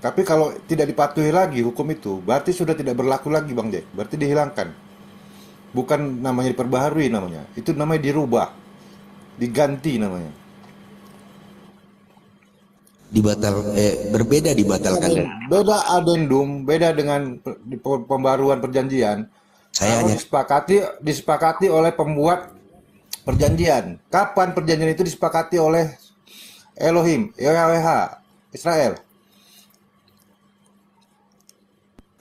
Tapi kalau tidak dipatuhi lagi hukum itu, berarti sudah tidak berlaku lagi, Bang Jack. Berarti dihilangkan. Bukan namanya diperbaharui namanya. Itu namanya dirubah. Diganti namanya. Berbeda dibatalkan. Beda adendum, beda dengan pembaruan perjanjian. Saya hanya disepakati oleh pembuat perjanjian. Kapan perjanjian itu disepakati oleh Elohim, YHWH, Israel?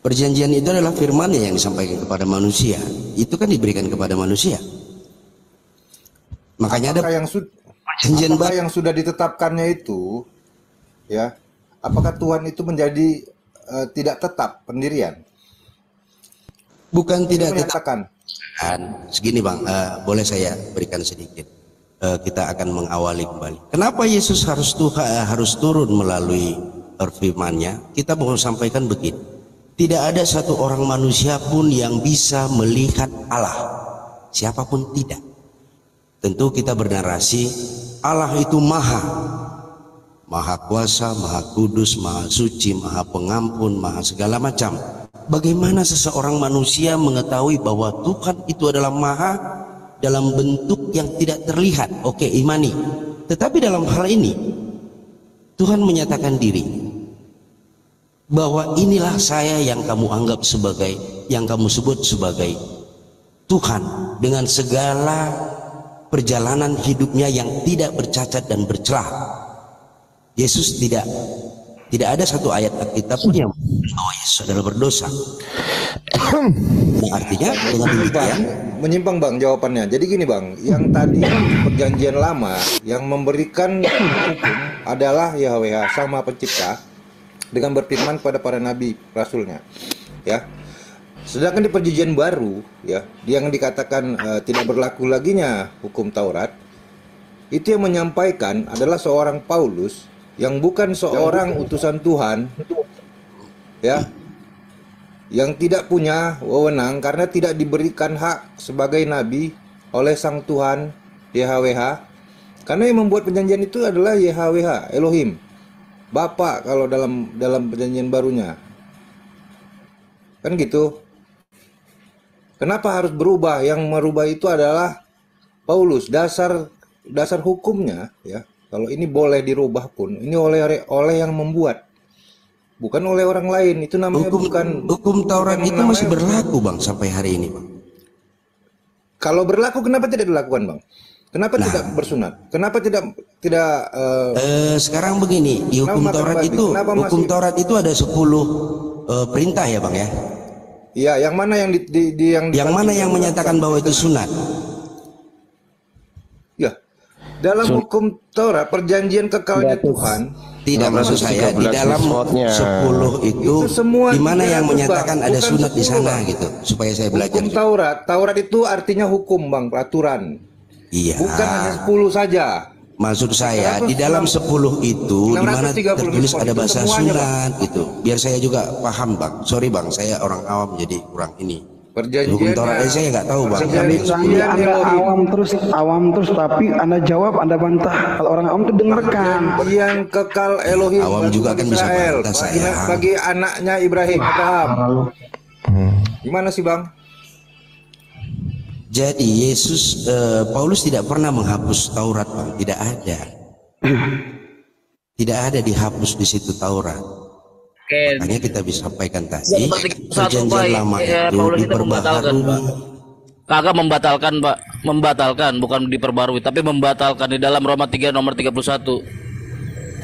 Perjanjian itu adalah firman-Nya yang disampaikan kepada manusia. Itu kan diberikan kepada manusia. Makanya apakah ada perjanjian baru yang sudah ditetapkannya itu, ya, apakah Tuhan itu menjadi tidak tetap pendirian? Bukan tidak tetap. Menyatakan. Segini Bang, boleh saya berikan sedikit. Kita akan mengawali kembali. Kenapa Yesus harus turun melalui firman-Nya? Kita mau sampaikan begini. Tidak ada satu orang manusia pun yang bisa melihat Allah. Siapapun tidak. Tentu kita bernarasi Allah itu maha kuasa, maha kudus, maha suci, maha pengampun, maha segala macam. Bagaimana seseorang manusia mengetahui bahwa Tuhan itu adalah maha dalam bentuk yang tidak terlihat? Oke, imani. Tetapi dalam hal ini Tuhan menyatakan diri bahwa inilah saya yang kamu anggap sebagai, yang kamu sebut sebagai Tuhan, dengan segala perjalanan hidupnya yang tidak bercacat dan bercelah. Yesus tidak Tidak ada satu ayat Alkitab pun yang bahwa Yesus adalah berdosa. Nah, artinya dengan demikian Menyimpang Bang jawabannya. Jadi gini Bang, yang tadi perjanjian lama yang memberikan hukum adalah Yahweh Sang Maha Pencipta dengan berfirman kepada para nabi rasulnya, ya. Sedangkan di perjanjian baru, ya, yang dikatakan tidak berlaku laginya hukum Taurat, itu yang menyampaikan adalah seorang Paulus yang bukan seorang utusan Tuhan, ya, yang tidak punya wewenang karena tidak diberikan hak sebagai nabi oleh Sang Tuhan YHWH. Karena yang membuat perjanjian itu adalah YHWH, Elohim, Bapa kalau dalam perjanjian barunya. Kan gitu. Kenapa harus berubah? Yang merubah itu adalah Paulus. Dasar hukumnya, ya. Kalau ini boleh dirubah pun, ini oleh yang membuat, bukan oleh orang lain. Itu namanya hukum Taurat itu masih berlaku Bang sampai hari ini Bang. Kalau berlaku kenapa tidak dilakukan Bang? Kenapa tidak bersunat? Kenapa tidak sekarang begini, di hukum Taurat itu ada 10 perintah ya Bang ya. Iya, yang mana yang mana yang menyatakan bahwa itu sunat? Ya. Dalam hukum Taurat, perjanjian kekalnya Tuhan. Tidak, maksud saya di dalam 10 itu di mana yang menyatakan ada sunat di sana gitu, supaya saya belajar. Hukum Taurat itu artinya hukum Bang, peraturan. Iya. Bukan hanya 10 saja. Maksud saya di dalam 10 itu di mana tertulis ada bahasa sunat gitu. Biar saya juga paham Bang. Sorry Bang, saya orang awam jadi kurang ini. Perjanjian hukum Taurat saya nggak tahu Bang. Anda awam terus tapi Anda jawab, Anda bantah. Kalau orang awam itu dengarkan. Yang kekal Elohim awam juga kan bisa bantah saya. Bagi anaknya Ibrahim, Abraham. Gimana sih Bang? Jadi Yesus, Paulus tidak pernah menghapus Taurat Bang, tidak ada. Tidak ada dihapus di situ Taurat. Makanya kita bisa sampaikan tadi perjanjian lama itu diperbaharui. Kagak membatalkan Pak, membatalkan bukan diperbarui tapi membatalkan di dalam Roma 3 nomor 31.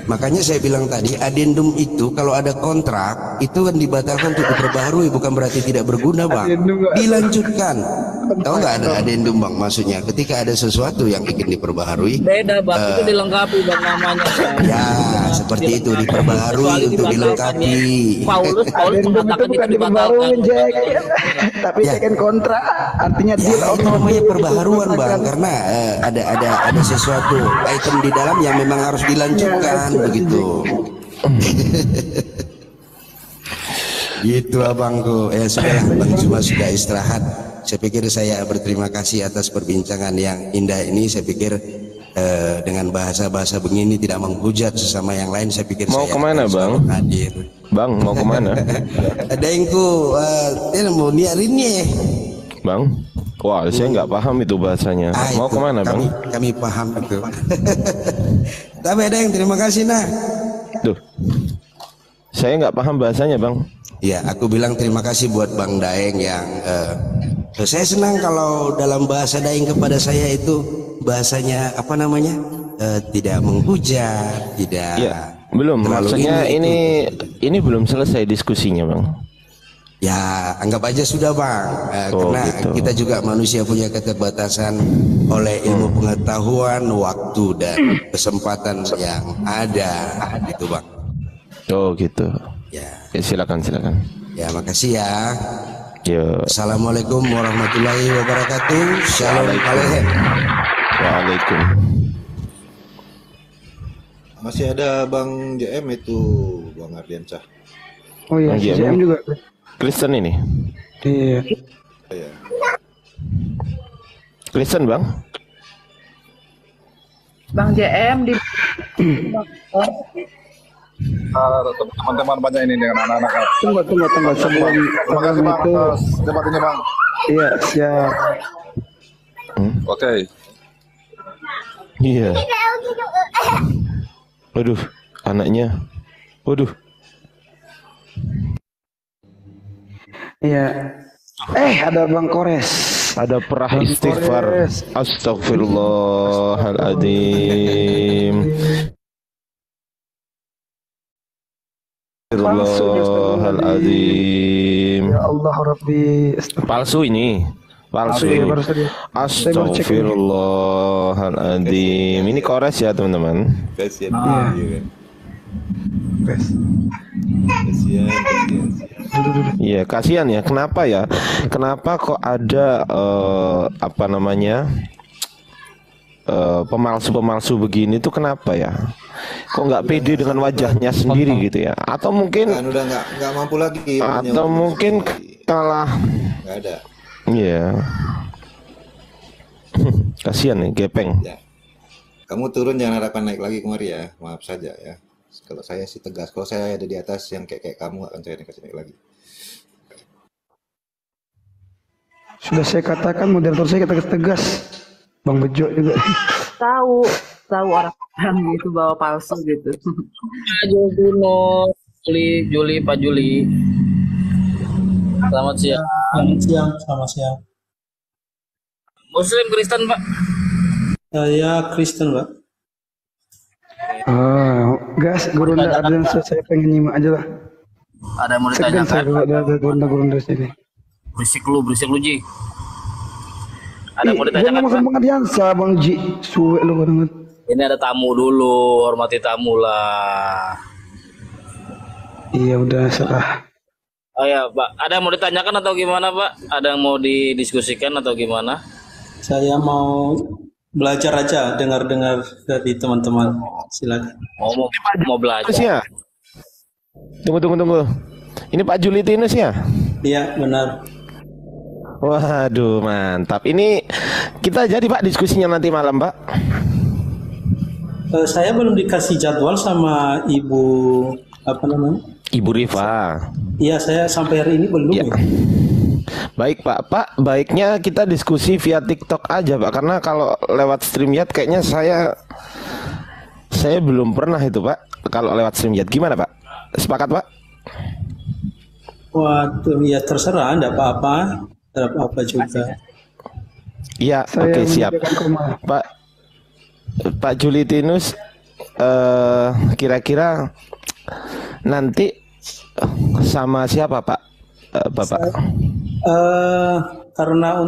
Makanya saya bilang tadi adendum itu kalau ada kontrak itu kan dibatalkan untuk diperbaharui, bukan berarti tidak berguna Bang. Dilanjutkan. Tahu nggak ada adendum Bang? Maksudnya ketika ada sesuatu yang ingin diperbaharui. Beda Bang, itu dilengkapi Bang namanya. Ya seperti itu diperbaharui untuk dilengkapi. Paulus mengatakan itu dibatalkan. Tapi second kontrak artinya itu namanya perbaharuan Bang, karena ada sesuatu item di dalam yang memang harus dilanjutkan. Begitu. Gitu abangku. Sudah Bang Zuma sudah istirahat. Saya pikir saya berterima kasih atas perbincangan yang indah ini. Saya pikir dengan bahasa-bahasa begini tidak menghujat sesama yang lain. Saya pikir mau saya kemana Bang? Hadir. Bang mau kemana? Ada yang mau niarinnya Bang. Wah, saya nggak paham itu bahasanya. Mau kemana Bang? Kami paham itu. Tapi ada yang terima kasih nah. Duh, saya nggak paham bahasanya Bang. Ya, aku bilang terima kasih buat Bang Daeng yang saya senang kalau dalam bahasa Daeng kepada saya itu bahasanya apa namanya tidak menghujat, tidak. Ya, belum. Maksudnya ini belum selesai diskusinya Bang. Ya anggap aja sudah Bang, karena gitu. Kita juga manusia punya keterbatasan oleh ilmu pengetahuan, waktu dan kesempatan yang ada, gitu Bang. Oh gitu. Ya. Silakan. Ya makasih ya. Yo. Assalamualaikum warahmatullahi wabarakatuh. Shalom alaikum. Waalaikum. Masih ada Bang JM itu Bang Ardiansyah. Oh iya, JM juga. Kristen ini? Iya. Kristen Bang? Bang JM di teman-teman banyak ini dengan anak-anak. Tunggu sebelum itu cepat ini Bang. Iya siap. Oke. Iya. Waduh, anaknya. Waduh. Iya. Ada Bang Kores. Ada perah istighfar. Astagfirullahaladzim. Astagfirullahaladzim. Ya Allah Rabbi. Palsu ini. Palsu ini. Astagfirullahaladzim. Ini kores ya teman-teman. Kasihan. Iya, kasihan ya. Kenapa ya? Kenapa kok ada apa namanya? Pemalsu-pemalsu begini tuh kenapa ya? Kok nggak pede dengan wajahnya sendiri gitu ya? Atau mungkin kan udah nggak mampu lagi. Atau mungkin kalah. Nggak ada. Iya. Kasihan nih, gepeng. Ya. Kamu turun, jangan harapkan naik lagi kemari ya. Maaf saja ya. Kalau saya sih tegas. Kalau saya ada di atas yang kayak kamu akan saya kasih naik lagi. Sudah saya katakan moderator saya tegas. Bang Bejo juga. Tahu orang gitu bawa palsu gitu. Juli, Pak Juli. Selamat siang. Selamat siang. Muslim Kristen, Pak? Saya Kristen, Pak. Gas, Gurunda ada yang saya pengen nyimak aja lah. Ada yang mau ditanyakan? Ada Gurunda sini. Berisik lu Ji. Ada yang mau ditanyakan, Pak? Pengajiansa, Bang Ji. Suwe lu banget. Ini ada tamu dulu, hormati tamu lah. Iya udah salah. Oh ya, Pak. Ada yang mau ditanyakan atau gimana, Pak? Ada yang mau didiskusikan atau gimana? Saya mau belajar aja, dengar-dengar dari teman-teman. Silakan. Mau belajar. Ya. Tunggu. Ini Pak Julitinus ya? Iya, benar. Waduh, mantap. Ini kita jadi Pak diskusinya nanti malam, Pak. Saya belum dikasih jadwal sama Ibu apa namanya? Ibu Rifa. Iya, saya sampai hari ini belum. Ya. Baik Pak, baiknya kita diskusi via TikTok aja Pak, karena kalau lewat StreamYard kayaknya saya belum pernah itu Pak. Kalau lewat StreamYard gimana Pak? Sepakat Pak? Waduh, ya terserah, enggak apa-apa. Tidak apa-apa juga. Iya, oke, siap. Pak Julitinus, kira-kira nanti sama siapa Pak? Bapak? Karena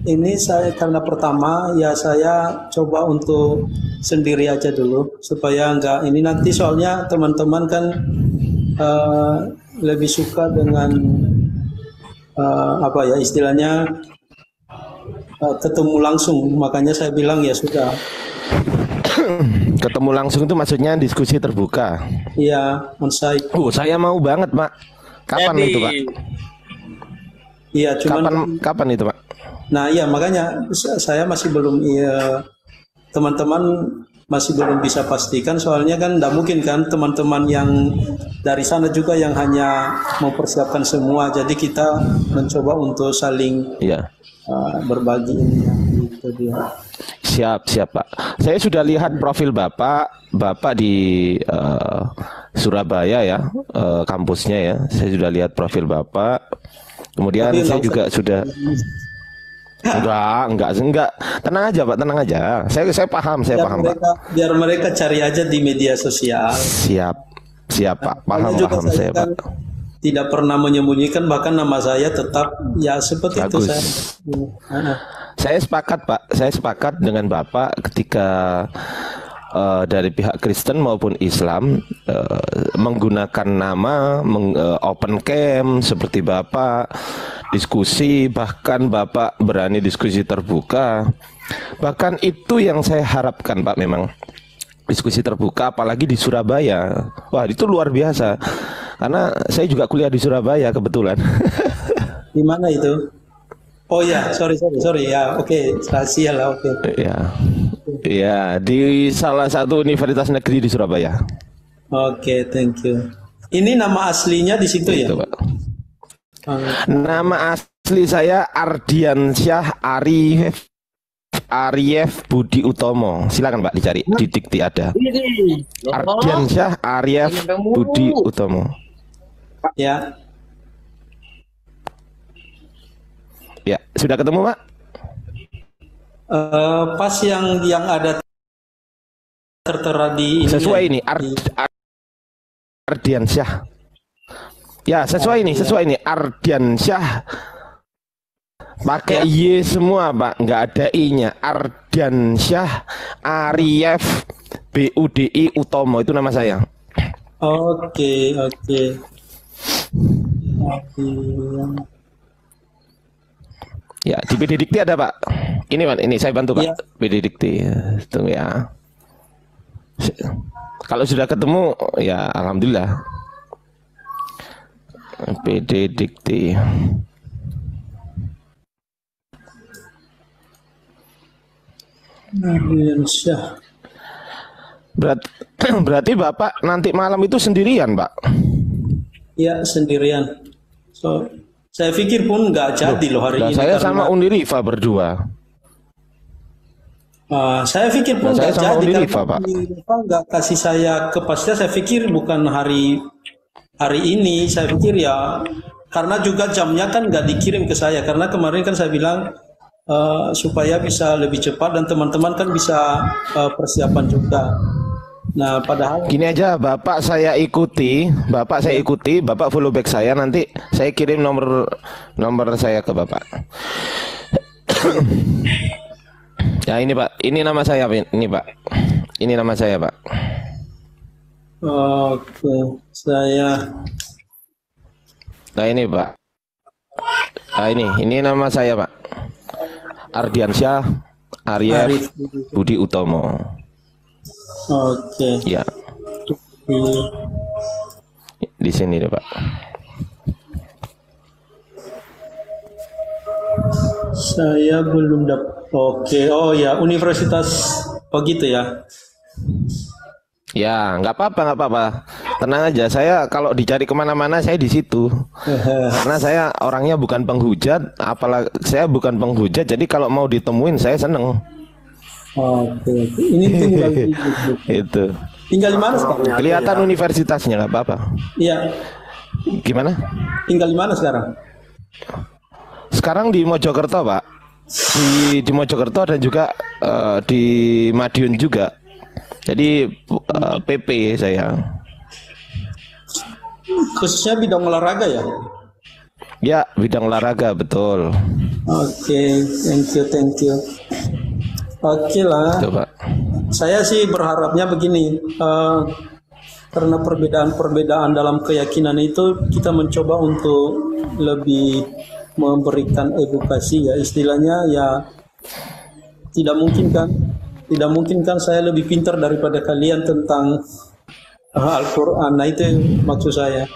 ini karena pertama ya saya coba untuk sendiri aja dulu supaya enggak ini nanti, soalnya teman-teman kan lebih suka dengan apa ya istilahnya ketemu langsung, makanya saya bilang ya sudah. Ketemu langsung itu maksudnya diskusi terbuka. Iya, on-site. Saya mau banget Pak. Kapan itu Pak? Iya, cuman kapan itu Pak? Nah, iya makanya saya masih belum, iya, teman-teman masih belum bisa pastikan, soalnya kan tidak mungkin kan teman-teman yang dari sana juga yang hanya mempersiapkan semua, jadi kita mencoba untuk saling berbagi ini gitu dia. Siap Pak. Saya sudah lihat profil Bapak di Surabaya ya, kampusnya ya. Saya sudah lihat profil Bapak. Kemudian saya juga sudah enggak. Tenang aja Pak, tenang aja. Saya paham, paham Pak. Biar mereka cari aja di media sosial. Siap Pak, paham saya Pak. Tidak pernah menyembunyikan, bahkan nama saya tetap ya seperti bagus. Itu Saya sepakat Pak, saya sepakat dengan Bapak ketika dari pihak Kristen maupun Islam menggunakan nama open camp seperti Bapak, diskusi, bahkan Bapak berani diskusi terbuka. Bahkan itu yang saya harapkan Pak, memang diskusi terbuka, apalagi di Surabaya. Wah, itu luar biasa. Karena saya juga kuliah di Surabaya kebetulan. Di mana itu? Oh ya, sorry ya, oke, rahasia lah, oke. Ya, di salah satu universitas negeri di Surabaya. Oke, thank you. Ini nama aslinya di situ ya? Pak. Nama asli saya Ardiansyah Arief Budi Utomo. Silakan Pak dicari di dikti ada. Ardiansyah Arief Budi Utomo. Ya. Ya, sudah ketemu Pak? Pas yang ada tertera di ini sesuai ini Ardiansyah. Ya, sesuai ini Ardiansyah. Pakai Y semua, Pak. Nggak ada I-nya. Ardiansyah Arief BUDI Utomo, itu nama saya. Oke. Ya, di PD Dikti ada, Pak. Ini, Pak. Ini saya bantu, Pak. Ya. PD Dikti. Tunggu ya. Kalau sudah ketemu, ya alhamdulillah. PD Dikti. Ardiansyah. Berarti Bapak nanti malam itu sendirian, Pak? Ya, sendirian. So, saya pikir pun nggak jadi loh hari ini. Saya karena sama Uniriva berdua. Saya pikir pun saya nggak sama jadi Uniriva, karena Pak. Uniriva nggak kasih saya kepastian. Saya pikir bukan hari ini. Saya pikir ya karena juga jamnya kan nggak dikirim ke saya. Karena kemarin kan saya bilang supaya bisa lebih cepat dan teman-teman kan bisa persiapan juga. Nah, padahal Gini aja, Bapak saya ikuti, Bapak follow back saya, nanti saya kirim nomor saya ke Bapak. Ya ini, Pak, ini nama saya, ini, Pak. Ini nama saya, Pak. oke, saya Nah ini, Pak. Nah ini nama saya, Pak. Ardiansyah Arief Budi Utomo. oke. Ya. Di sini deh, Pak. Saya belum dapat. Oke, oh ya, universitas. Oh gitu ya. Ya, nggak apa-apa. Tenang aja, saya kalau dicari kemana-mana saya di situ. Karena saya orangnya bukan penghujat, apalagi saya bukan penghujat. Jadi kalau mau ditemuin saya seneng. Oke. Ini tinggal di Itu. tinggal di mana sekarang? Kelihatan universitasnya, nggak apa-apa. Iya, Gimana? tinggal di mana sekarang? Sekarang di Mojokerto, Pak. Di Mojokerto dan juga di Madiun juga. Jadi PP saya. Khususnya bidang olahraga ya? Ya, bidang olahraga, betul. Oke, thank you. Oke lah. Itu, Pak. Saya sih berharapnya begini, karena perbedaan dalam keyakinan itu kita mencoba untuk lebih memberikan edukasi ya, istilahnya ya tidak mungkin kan saya lebih pintar daripada kalian tentang Al-Quran. Nah itu maksud saya.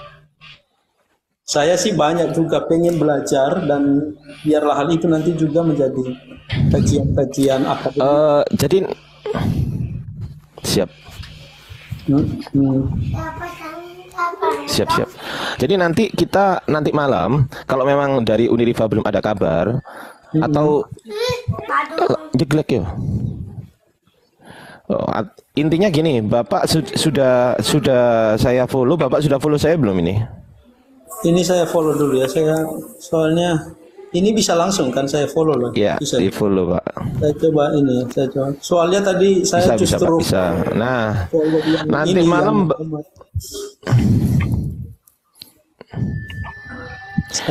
Saya sih banyak juga pengen belajar dan biarlah hal itu nanti juga menjadi kajian-kajian akademik. Jadi siap. Siap. Jadi nanti malam kalau memang dari Uniriva belum ada kabar atau jeglek ya. Intinya gini, Bapak sudah saya follow, Bapak sudah follow saya belum ini? Ini saya follow dulu ya, soalnya ini bisa langsung kan saya follow loh. Ya, bisa di follow, Pak. Saya coba ini, saya coba. Soalnya tadi saya Bisa, justru Pak, bisa. Nah, nanti ini malam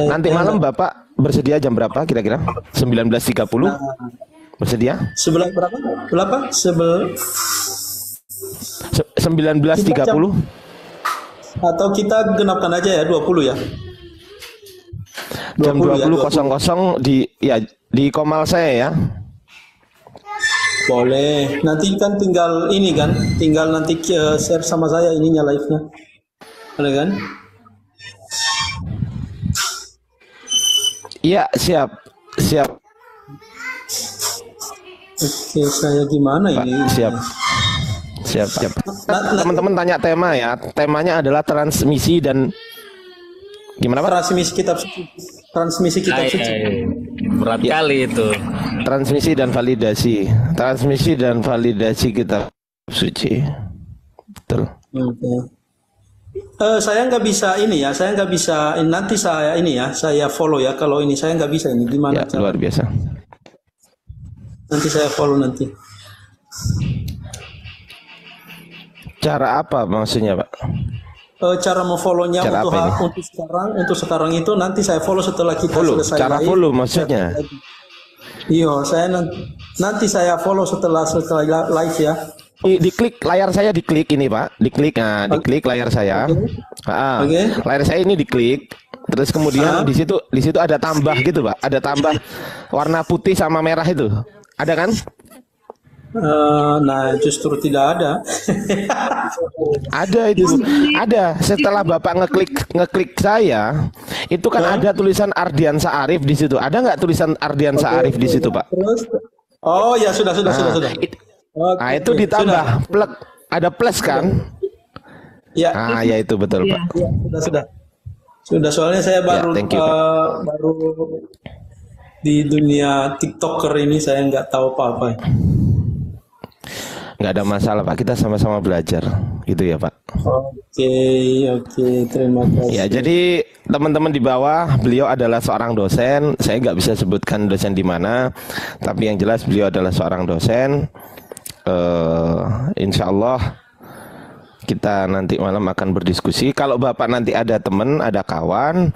nanti malam Bapak bersedia jam berapa kira-kira? 19.30? Bersedia? Sebelah berapa? 19.30 atau kita genapkan aja ya 20 ya. Jam 20.00 di Komal saya ya. Boleh. Nanti kan tinggal nanti share sama saya ininya live-nya. Boleh kan? Iya, siap. Oke, saya gimana Pak, ini? Siap. Teman-teman tanya tema ya. Temanya adalah transmisi dan gimana, Pak? Transmisi kitab suci. Berat kali itu. Transmisi dan validasi kitab suci. Betul. Oke. Saya nggak bisa ini ya. Saya nggak bisa. Nanti saya follow ya. Kalau ini saya nggak bisa ini gimana? Ya, luar biasa. Nanti saya follow nanti. Cara apa maksudnya, Pak? cara memfollow-nya Cara apa ini? untuk sekarang itu nanti saya follow setelah kita Follow, selesai cara live. follow maksudnya. Iya, saya nanti saya follow setelah live ya. Diklik layar saya, diklik ini Pak, diklik, nah diklik layar saya. Layar saya ini diklik, terus kemudian di situ ada tambah gitu Pak, ada tambah warna putih sama merah itu, ada kan? Nah justru tidak ada. Ada itu, ada. Setelah Bapak ngeklik saya, itu kan ada tulisan Ardiansa Arif di situ. Ada nggak tulisan Ardiansa Arif di situ Pak? Terus, oh ya sudah. Nah itu ditambah plek, ada plus kan? Ya. Ah ya itu betul Pak. Ya, sudah soalnya saya baru baru di dunia TikToker ini, saya nggak tahu apa-apa. Nggak ada masalah Pak, kita sama-sama belajar gitu ya Pak. Oke, terima kasih. Ya jadi teman-teman di bawah, beliau adalah seorang dosen. Saya nggak bisa sebutkan dosen di mana, tapi yang jelas beliau adalah seorang dosen. Insya Allah kita nanti malam akan berdiskusi. Kalau Bapak nanti ada teman, ada kawan,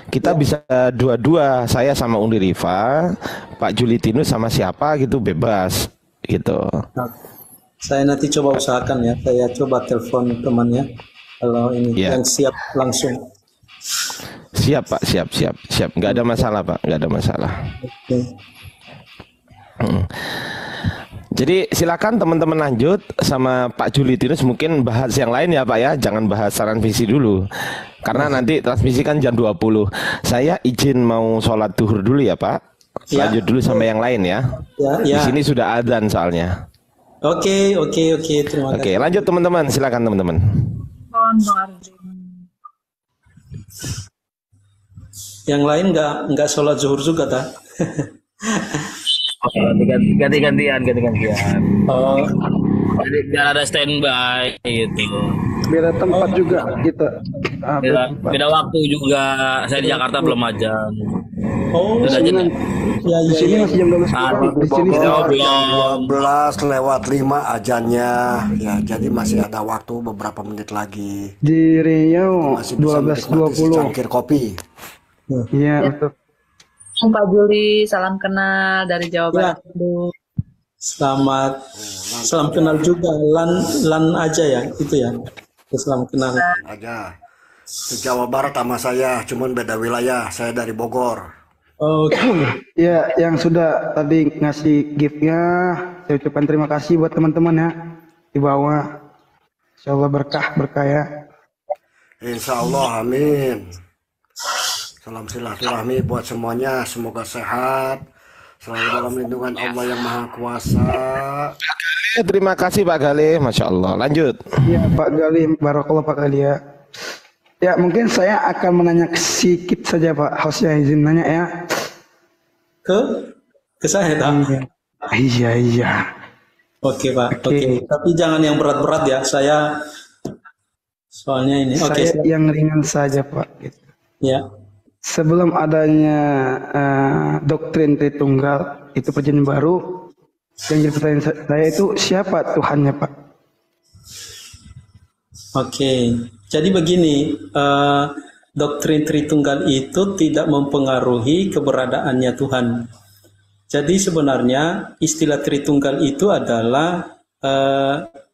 kita bisa dua-dua, saya sama Uni Rifa, Pak Julitinus sama siapa gitu, bebas gitu. Saya nanti coba usahakan ya, saya coba telepon temannya kalau ini yang siap langsung. Siap Pak, siap. Nggak ada masalah Pak, nggak ada masalah. Jadi silakan teman-teman lanjut sama Pak Julitinus, mungkin bahas yang lain ya Pak ya, jangan bahas saran visi dulu. Karena nanti transmisi kan jam 20. Saya izin mau sholat duhur dulu ya Pak. Lanjut dulu sama yang lain ya. Di sini sudah adzan soalnya. Oke, terima kasih. Oke, lanjut teman-teman, silakan teman-teman. Yang lain nggak sholat zuhur juga tak? Ganti-gantian. Oh, jadi biar ada standby gitu. Beda tempat juga kita. Beda waktu juga. Saya di Jakarta belum ajan. Oh, di sini masih jam 12 kurang. Di sini jam 12 lewat 5 ajannya. Ya, jadi masih ada waktu beberapa menit lagi. Di Riau 12.20. Cangkir kopi. Iya, betul. Pak Juli, salam kenal dari Jawa Barat. Salam kenal juga. Lan aja ya, itu ya. Salam kenal. Aja. Di Jawa Barat sama saya, cuman beda wilayah. Saya dari Bogor. Ya, yang sudah tadi ngasih gift-nya, saya ucapkan terima kasih buat teman-teman ya di bawah. Insya Allah berkah ya. Insya Allah, amin. Salam silaturahmi buat semuanya, semoga sehat, selalu dalam lindungan Allah yang Maha Kuasa. Terima kasih Pak Galih, Masya Allah. Lanjut. Ya Pak Galih, barakallah Pak Galih ya. Ya mungkin saya akan menanya sedikit saja Pak, hostnya izin nanya ya. Ke saya tak? Iya. Oke Pak, oke. Tapi jangan yang berat-berat ya, saya soalnya ini. Saya yang ringan saja Pak. Gitu. Ya. Sebelum adanya doktrin Tritunggal itu perjanjian baru, yang jadi pertanyaan saya itu siapa Tuhannya Pak? Oke, jadi begini, doktrin Tritunggal itu tidak mempengaruhi keberadaannya Tuhan. Jadi sebenarnya istilah Tritunggal itu adalah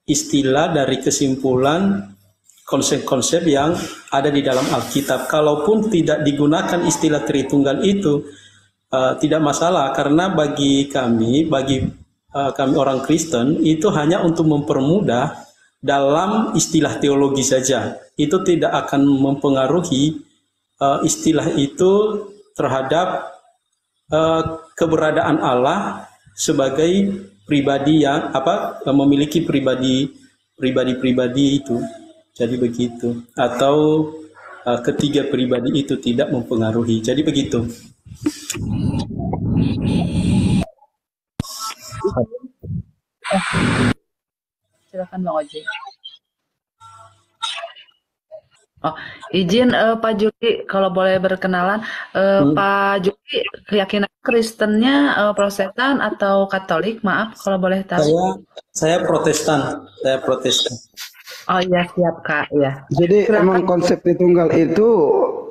istilah dari kesimpulan konsep-konsep yang ada di dalam Alkitab. Kalaupun tidak digunakan istilah Tritunggal itu tidak masalah, karena bagi kami orang Kristen itu hanya untuk mempermudah dalam istilah teologi saja. Itu tidak akan mempengaruhi istilah itu terhadap keberadaan Allah sebagai pribadi yang memiliki pribadi itu. Jadi begitu, atau ketiga pribadi itu tidak mempengaruhi. Jadi begitu. Silakan Bang Oji. Oh, izin Pak Juli, kalau boleh berkenalan, Pak Juli keyakinan Kristennya Protestan atau Katolik? Maaf kalau boleh tahu. Saya Protestan. Oh iya siap Kak, ya. Jadi emang konsep Tritunggal itu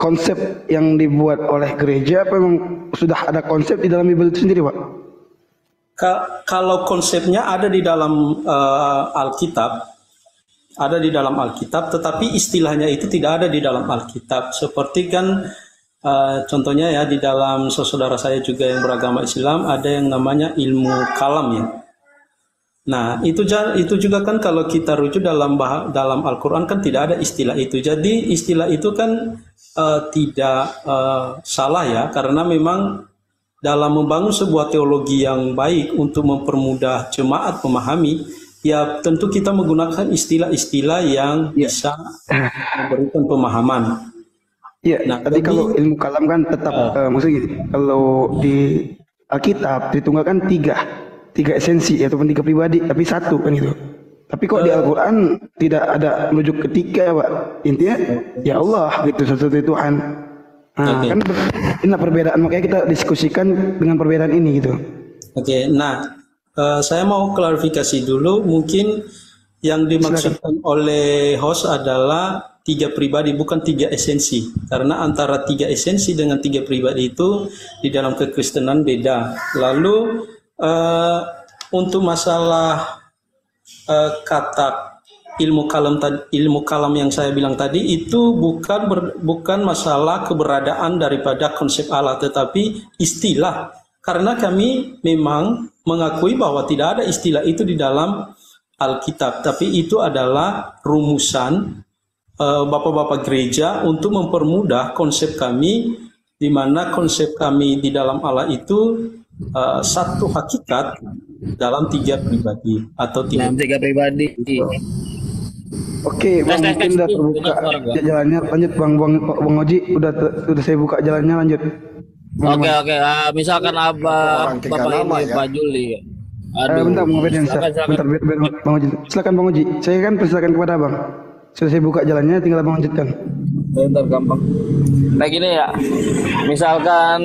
konsep yang dibuat oleh gereja apa emang sudah ada konsep di dalam Bible itu sendiri, Pak? Kalau konsepnya ada di dalam Alkitab, ada di dalam Alkitab, tetapi istilahnya itu tidak ada di dalam Alkitab. Seperti kan contohnya ya di dalam saudara saya juga yang beragama Islam ada yang namanya ilmu kalam ya. Nah, itu juga kan kalau kita rujuk dalam Al-Qur'an kan tidak ada istilah itu. Jadi istilah itu kan tidak salah ya, karena memang dalam membangun sebuah teologi yang baik untuk mempermudah jemaat memahami, ya tentu kita menggunakan istilah-istilah yang bisa memberikan pemahaman. Iya, nah, tadi kalau ilmu kalam kan tetap maksudnya gitu. Kalau di Alkitab Tritunggal kan tiga esensi ataupun tiga pribadi tapi satu kan gitu. Tapi kok di Al-Qur'an tidak ada menuju ketiga, Pak. Intinya ya Allah gitu, satu Tuhan. Nah, kan ini perbedaan, makanya kita diskusikan dengan perbedaan ini gitu. Oke, nah saya mau klarifikasi dulu, mungkin yang dimaksudkan oleh host adalah tiga pribadi, bukan tiga esensi. Karena antara tiga esensi dengan tiga pribadi itu di dalam kekristenan beda. Lalu untuk masalah kata ilmu kalam yang saya bilang tadi itu bukan masalah keberadaan daripada konsep Allah, tetapi istilah. Karena kami memang mengakui bahwa tidak ada istilah itu di dalam Alkitab, tapi itu adalah rumusan bapak-bapak gereja untuk mempermudah konsep kami, di mana konsep kami di dalam Allah itu satu hakikat dalam tiga pribadi atau tiga pribadi. Oke, Bang, mungkin udah terbuka jalannya. Lanjut Bang Oji, udah saya buka jalannya, lanjut. Oke. Misalkan Bapak ini Pak Juli. Bentar Bang Oji, Bang Oji. Silakan Bang Oji. Saya kan persilakan kepada Abang. Sudah saya buka jalannya, tinggal Abang lanjutkan. Bentar, gampang. Nah gini ya, misalkan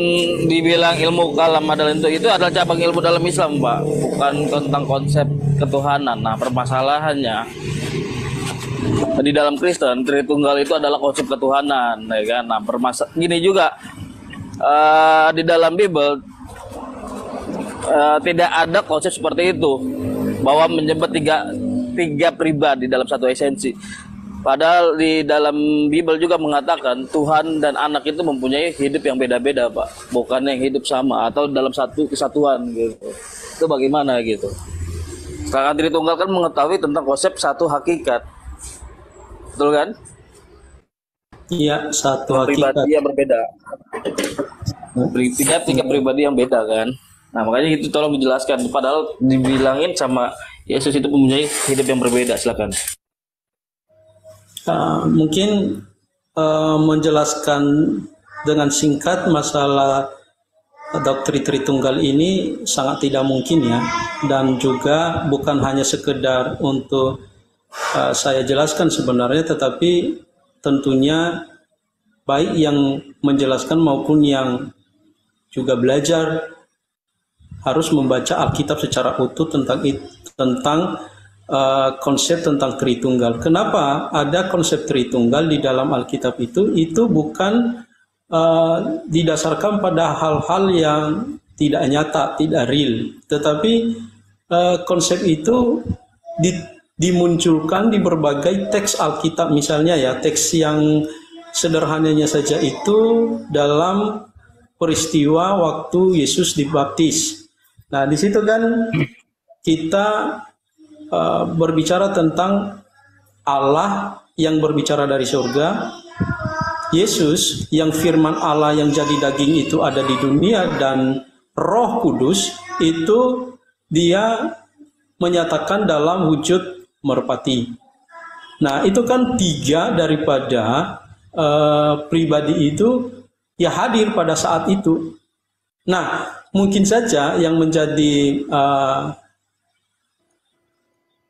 dibilang ilmu kalam adalah itu adalah cabang ilmu dalam Islam, Pak, bukan tentang konsep ketuhanan. Nah permasalahannya di dalam Kristen Tritunggal itu adalah konsep ketuhanan, ya kan? Nah gini juga di dalam Bible tidak ada konsep seperti itu, bahwa menyebut tiga pribadi dalam satu esensi. Padahal di dalam Bible juga mengatakan Tuhan dan anak itu mempunyai hidup yang beda-beda, Pak. Bukan yang hidup sama atau dalam satu kesatuan gitu. Itu bagaimana gitu. Sedangkan Tritunggal kan mengetahui tentang konsep satu hakikat. Betul kan? Iya, satu hakikat. Pribadi yang berbeda. Tiga pribadi yang beda kan. Nah, makanya itu tolong dijelaskan. Padahal dibilangin sama Yesus itu mempunyai hidup yang berbeda. Silakan. Mungkin menjelaskan dengan singkat masalah doktrin Tritunggal ini sangat tidak mungkin ya, dan juga bukan hanya sekedar untuk saya jelaskan sebenarnya, tetapi tentunya baik yang menjelaskan maupun yang juga belajar harus membaca Alkitab secara utuh tentang konsep tentang Tritunggal. Kenapa ada konsep Tritunggal di dalam Alkitab itu bukan didasarkan pada hal-hal yang tidak nyata, tidak real, tetapi konsep itu dimunculkan di berbagai teks Alkitab. Misalnya ya, teks yang sederhananya saja itu dalam peristiwa waktu Yesus dibaptis. Nah, di situ kan kita berbicara tentang Allah yang berbicara dari surga, Yesus yang firman Allah yang jadi daging itu ada di dunia, dan Roh Kudus itu dia menyatakan dalam wujud merpati. Nah, itu kan tiga daripada pribadi itu ya hadir pada saat itu. Nah, mungkin saja yang menjadi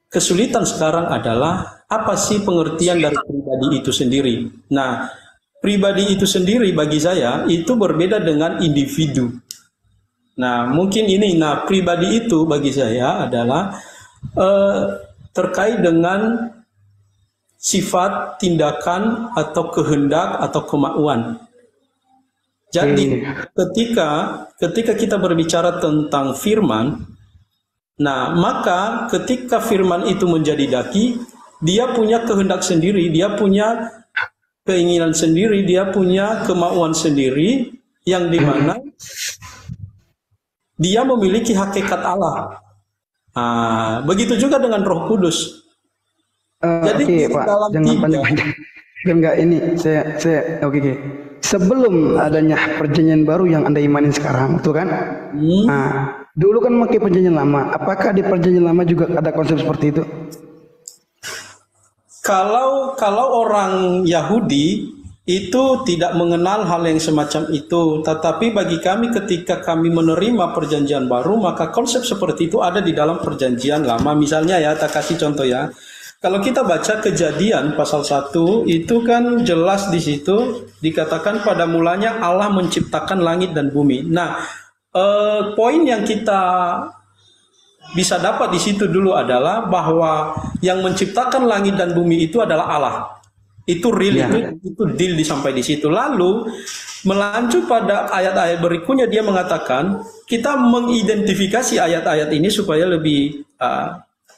kesulitan sekarang adalah apa sih pengertian dari pribadi itu sendiri. Nah, pribadi itu sendiri bagi saya itu berbeda dengan individu. Nah, mungkin ini, pribadi itu bagi saya adalah terkait dengan sifat, tindakan, atau kehendak, atau kemauan. Jadi ketika kita berbicara tentang firman, nah maka ketika firman itu menjadi daki, dia punya kehendak sendiri, dia punya keinginan sendiri, dia punya kemauan sendiri, yang dimana dia memiliki hakikat Allah. Nah, begitu juga dengan Roh Kudus. Jadi Pak, dalam jangan panjang-panjang. Enggak, ini saya oke. Sebelum adanya perjanjian baru yang Anda imanin sekarang, betul kan? Nah, dulu kan pakai perjanjian lama. Apakah di perjanjian lama juga ada konsep seperti itu? Kalau orang Yahudi itu tidak mengenal hal yang semacam itu, tetapi bagi kami ketika kami menerima perjanjian baru, maka konsep seperti itu ada di dalam perjanjian lama. Misalnya ya, tak kasih contoh ya. Kalau kita baca Kejadian pasal 1, itu kan jelas di situ dikatakan pada mulanya Allah menciptakan langit dan bumi. Nah, poin yang kita bisa dapat di situ dulu adalah bahwa yang menciptakan langit dan bumi itu adalah Allah. Itu real, itu deal sampai di situ. Lalu melanjut pada ayat-ayat berikutnya, dia mengatakan kita mengidentifikasi ayat-ayat ini supaya lebih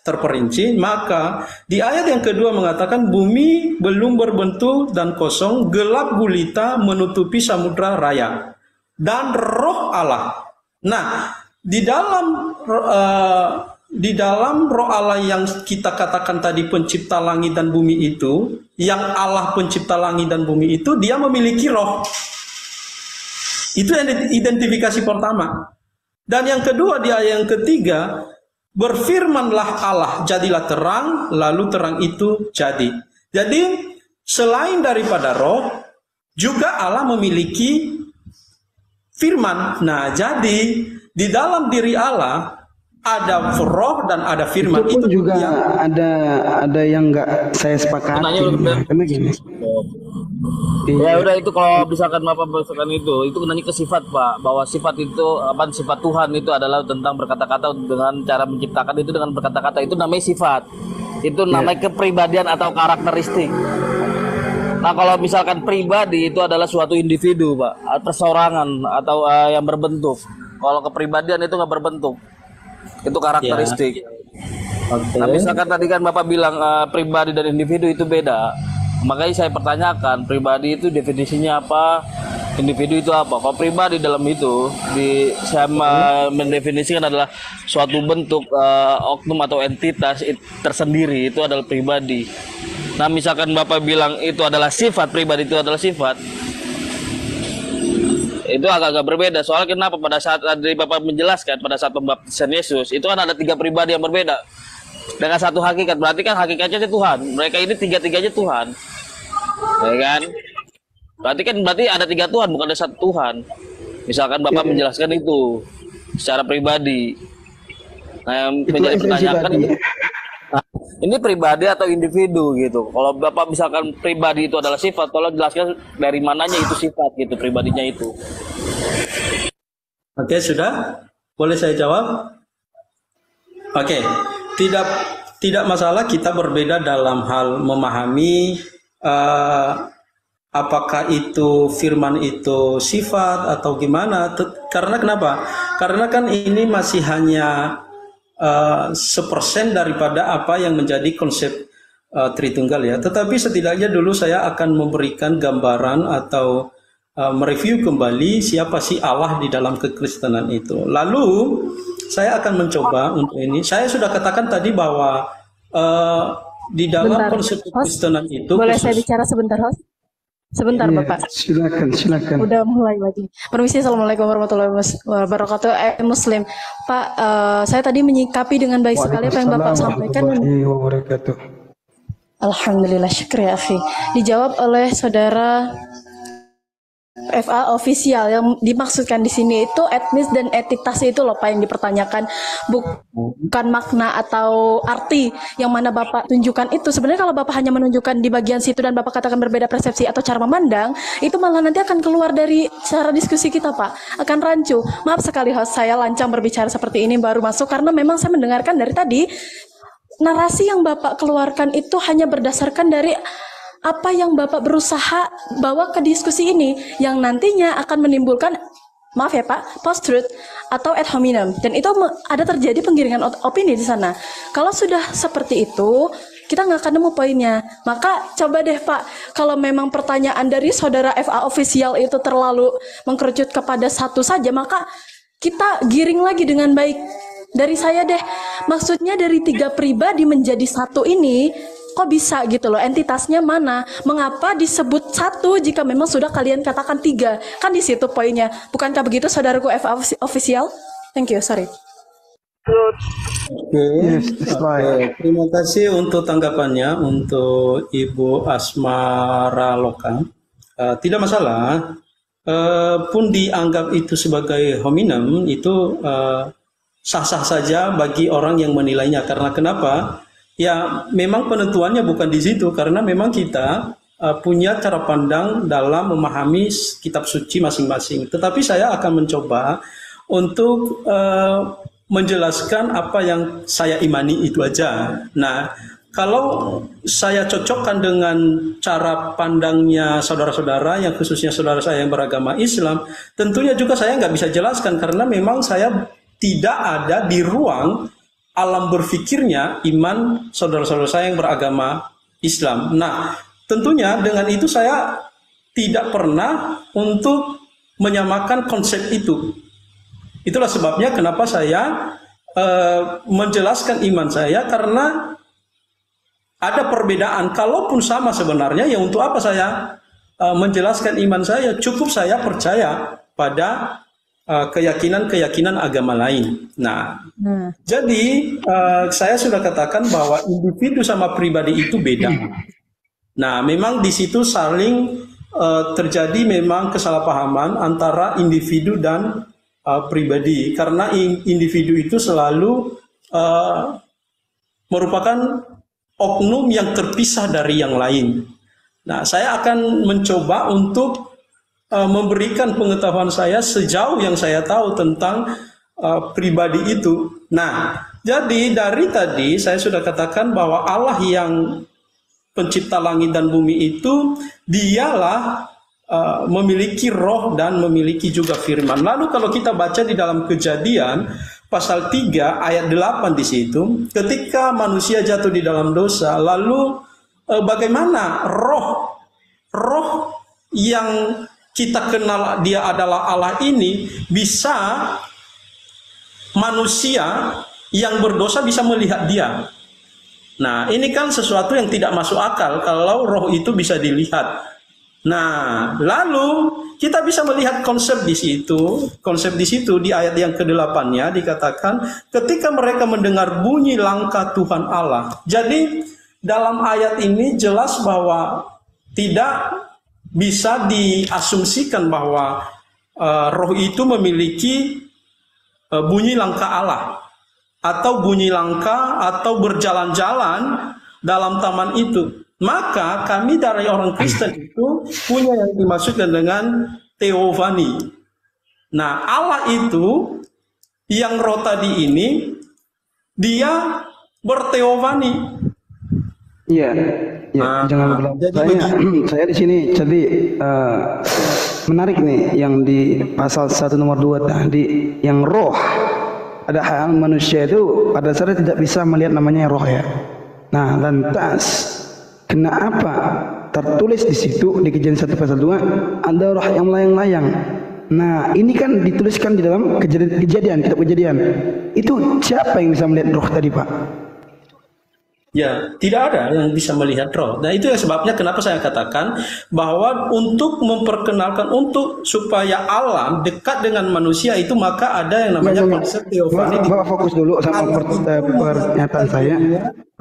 terperinci. Maka di ayat yang kedua mengatakan bumi belum berbentuk dan kosong, gelap gulita menutupi samudra raya, dan roh Allah. Nah, di dalam roh Allah yang kita katakan tadi pencipta langit dan bumi itu, yang Allah pencipta langit dan bumi itu, dia memiliki roh. Itu yang identifikasi pertama. Dan yang kedua, di ayat yang ketiga, berfirmanlah Allah, jadilah terang, lalu terang itu jadi. Jadi selain daripada roh, juga Allah memiliki firman. Nah, jadi di dalam diri Allah ada roh dan ada firman. Itu pun juga ada yang nggak saya sepakati. Karena gini. Ya udah, itu kalau misalkan Bapak berdasarkan itu kenanya ke sifat, Pak, bahwa sifat itu sifat Tuhan itu adalah tentang berkata-kata, dengan cara menciptakan itu dengan berkata-kata, itu namanya sifat. Itu namanya kepribadian atau karakteristik. Nah, kalau misalkan pribadi itu adalah suatu individu, Pak, perseorangan atau yang berbentuk. Kalau kepribadian itu nggak berbentuk. Itu karakteristik. Nah, misalkan tadi kan Bapak bilang pribadi dan individu itu beda. Makanya saya pertanyakan, pribadi itu definisinya apa, individu itu apa? Kalau pribadi dalam itu, saya mendefinisikan adalah suatu bentuk oknum atau entitas tersendiri, itu adalah pribadi. Nah, misalkan Bapak bilang itu adalah sifat, pribadi itu adalah sifat, itu agak-agak berbeda. Soalnya kenapa? Pada saat tadi Bapak menjelaskan, pada saat pembaptisan Yesus, itu kan ada 3 pribadi yang berbeda dengan satu hakikat. Berarti kan hakikatnya Tuhan. Mereka ini tiga-tiganya Tuhan, ya kan? Berarti ada 3 Tuhan, bukan ada 1 Tuhan. Misalkan Bapak menjelaskan itu secara pribadi. Nah, yang menjadi pertanyaan ini pribadi atau individu gitu. Kalau Bapak misalkan pribadi itu adalah sifat, tolong jelaskan dari mananya itu sifat gitu, pribadinya itu. Oke, sudah? Boleh saya jawab? Oke. Tidak masalah kita berbeda dalam hal memahami apakah itu firman itu sifat atau gimana. Karena kenapa? Karena kan ini masih hanya 1% daripada apa yang menjadi konsep Tritunggal ya. Tetapi setidaknya dulu saya akan memberikan gambaran atau mereview kembali siapa sih Allah di dalam kekristenan itu. Lalu saya akan mencoba untuk ini. Saya sudah katakan tadi bahwa di dalam konsep kekristenan itu. Boleh saya bicara sebentar, host? Sebentar, Bapak. Silakan. Udah mulai lagi. Permisi, assalamualaikum warahmatullahi wabarakatuh. Muslim, Pak, saya tadi menyikapi dengan baik sekali apa yang Bapak sampaikan. Alhamdulillah, syukur ya, akhi. Dijawab oleh saudara FA ofisial. Yang dimaksudkan di sini itu etnis dan entitas itu loh Pak yang dipertanyakan, bukan makna atau arti yang mana Bapak tunjukkan itu. Sebenarnya kalau Bapak hanya menunjukkan di bagian situ dan Bapak katakan berbeda persepsi atau cara memandang, itu malah nanti akan keluar dari cara diskusi kita, Pak, akan rancu. Maaf sekali host, saya lancang berbicara seperti ini baru masuk karena memang saya mendengarkan dari tadi narasi yang Bapak keluarkan itu hanya berdasarkan dari apa yang Bapak berusaha bawa ke diskusi ini, yang nantinya akan menimbulkan, maaf ya Pak, post-truth atau ad hominem, dan itu ada terjadi penggiringan opini di sana. Kalau sudah seperti itu, kita nggak akan nemu poinnya. Maka coba deh Pak, kalau memang pertanyaan dari saudara FA official itu terlalu mengkerucut kepada satu saja, maka kita giring lagi dengan baik. Dari saya deh, maksudnya dari 3 pribadi menjadi satu ini, kok bisa gitu loh, entitasnya mana? Mengapa disebut satu jika memang sudah kalian katakan 3? Kan di situ poinnya. Bukankah begitu saudaraku FA official? Thank you, sorry. Oke, terima kasih untuk tanggapannya untuk Ibu Asmara Loka. Tidak masalah, pun dianggap itu sebagai hominem, itu sah-sah saja bagi orang yang menilainya. Karena kenapa? Ya, memang penentuannya bukan di situ, karena memang kita punya cara pandang dalam memahami kitab suci masing-masing. Tetapi saya akan mencoba untuk menjelaskan apa yang saya imani itu aja. Nah, kalau saya cocokkan dengan cara pandangnya saudara-saudara, yang khususnya saudara saya yang beragama Islam, tentunya juga saya nggak bisa jelaskan, karena memang saya tidak ada di ruang alam berfikirnya iman saudara-saudara saya yang beragama Islam. Nah, tentunya dengan itu saya tidak pernah untuk menyamakan konsep itu. Itulah sebabnya kenapa saya menjelaskan iman saya, karena ada perbedaan. Kalaupun sama sebenarnya, ya untuk apa saya menjelaskan iman saya? Cukup saya percaya pada keyakinan-keyakinan agama lain. Nah, jadi saya sudah katakan bahwa individu sama pribadi itu beda. Nah, memang di situ saling terjadi memang kesalahpahaman antara individu dan pribadi, karena individu itu selalu merupakan oknum yang terpisah dari yang lain. Nah, saya akan mencoba untuk memberikan pengetahuan saya sejauh yang saya tahu tentang pribadi itu. Nah, jadi dari tadi saya sudah katakan bahwa Allah yang pencipta langit dan bumi itu, dialah memiliki roh dan memiliki juga firman. Lalu kalau kita baca di dalam Kejadian pasal 3 ayat 8 di situ, ketika manusia jatuh di dalam dosa, lalu bagaimana roh yang kita kenal dia adalah Allah ini bisa manusia yang berdosa bisa melihat dia. Nah, ini kan sesuatu yang tidak masuk akal kalau roh itu bisa dilihat. Nah, lalu kita bisa melihat konsep di situ. Konsep di situ di ayat yang ke-8-nya dikatakan ketika mereka mendengar bunyi langkah Tuhan Allah. Jadi dalam ayat ini jelas bahwa tidak bisa diasumsikan bahwa roh itu memiliki bunyi langkah Allah, atau bunyi langkah, atau berjalan-jalan dalam taman itu. Maka kami dari orang Kristen itu punya yang dimaksudkan dengan teofani. Nah, Allah itu yang roh tadi ini, dia berteofani. Iya, ya, jangan bilang saya di sini. Jadi menarik nih yang di pasal 1 nomor 2 tadi, yang roh. Ada hal manusia itu pada dasarnya tidak bisa melihat namanya roh ya. Nah, lantas kenapa tertulis di situ di Kejadian 1 pasal 2 ada roh yang melayang-layang? Nah, ini kan dituliskan di dalam kejadian, kitab Kejadian. Itu siapa yang bisa melihat roh tadi, Pak? Ya, tidak ada yang bisa melihat roh. Nah, itu yang sebabnya kenapa saya katakan bahwa untuk memperkenalkan, untuk supaya alam dekat dengan manusia itu, maka ada yang namanya konsep teofani. Bapak fokus dulu sama pernyataan saya.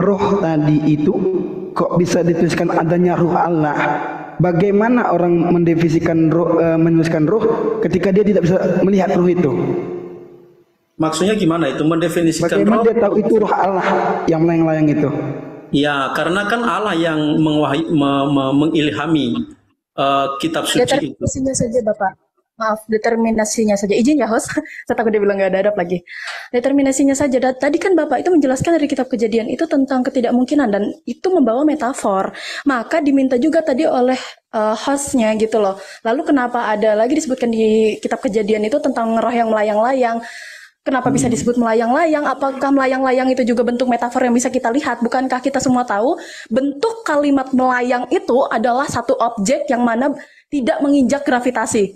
Roh tadi itu kok bisa dituliskan adanya roh Allah? Bagaimana orang mendefinisikan roh, menuliskan roh ketika dia tidak bisa melihat roh itu? Maksudnya gimana itu mendefinisikan bagaimana roh? Dia tahu itu roh Allah yang melayang-layang itu? Ya, karena kan Allah yang mengilhami kitab suci itu. Determinasinya saja, Bapak. Maaf, determinasinya saja. Izin ya, host. Saya takut dia bilang nggak ada adab lagi. determinasinya saja. Dan tadi kan Bapak itu menjelaskan dari kitab Kejadian itu tentang ketidakmungkinan dan itu membawa metafor. Maka diminta juga tadi oleh hostnya gitu loh. Lalu kenapa ada lagi disebutkan di kitab Kejadian itu tentang roh yang melayang-layang? Kenapa bisa disebut melayang-layang? Apakah melayang-layang itu juga bentuk metafor yang bisa kita lihat? Bukankah kita semua tahu bentuk kalimat melayang itu adalah satu objek yang mana tidak menginjak gravitasi,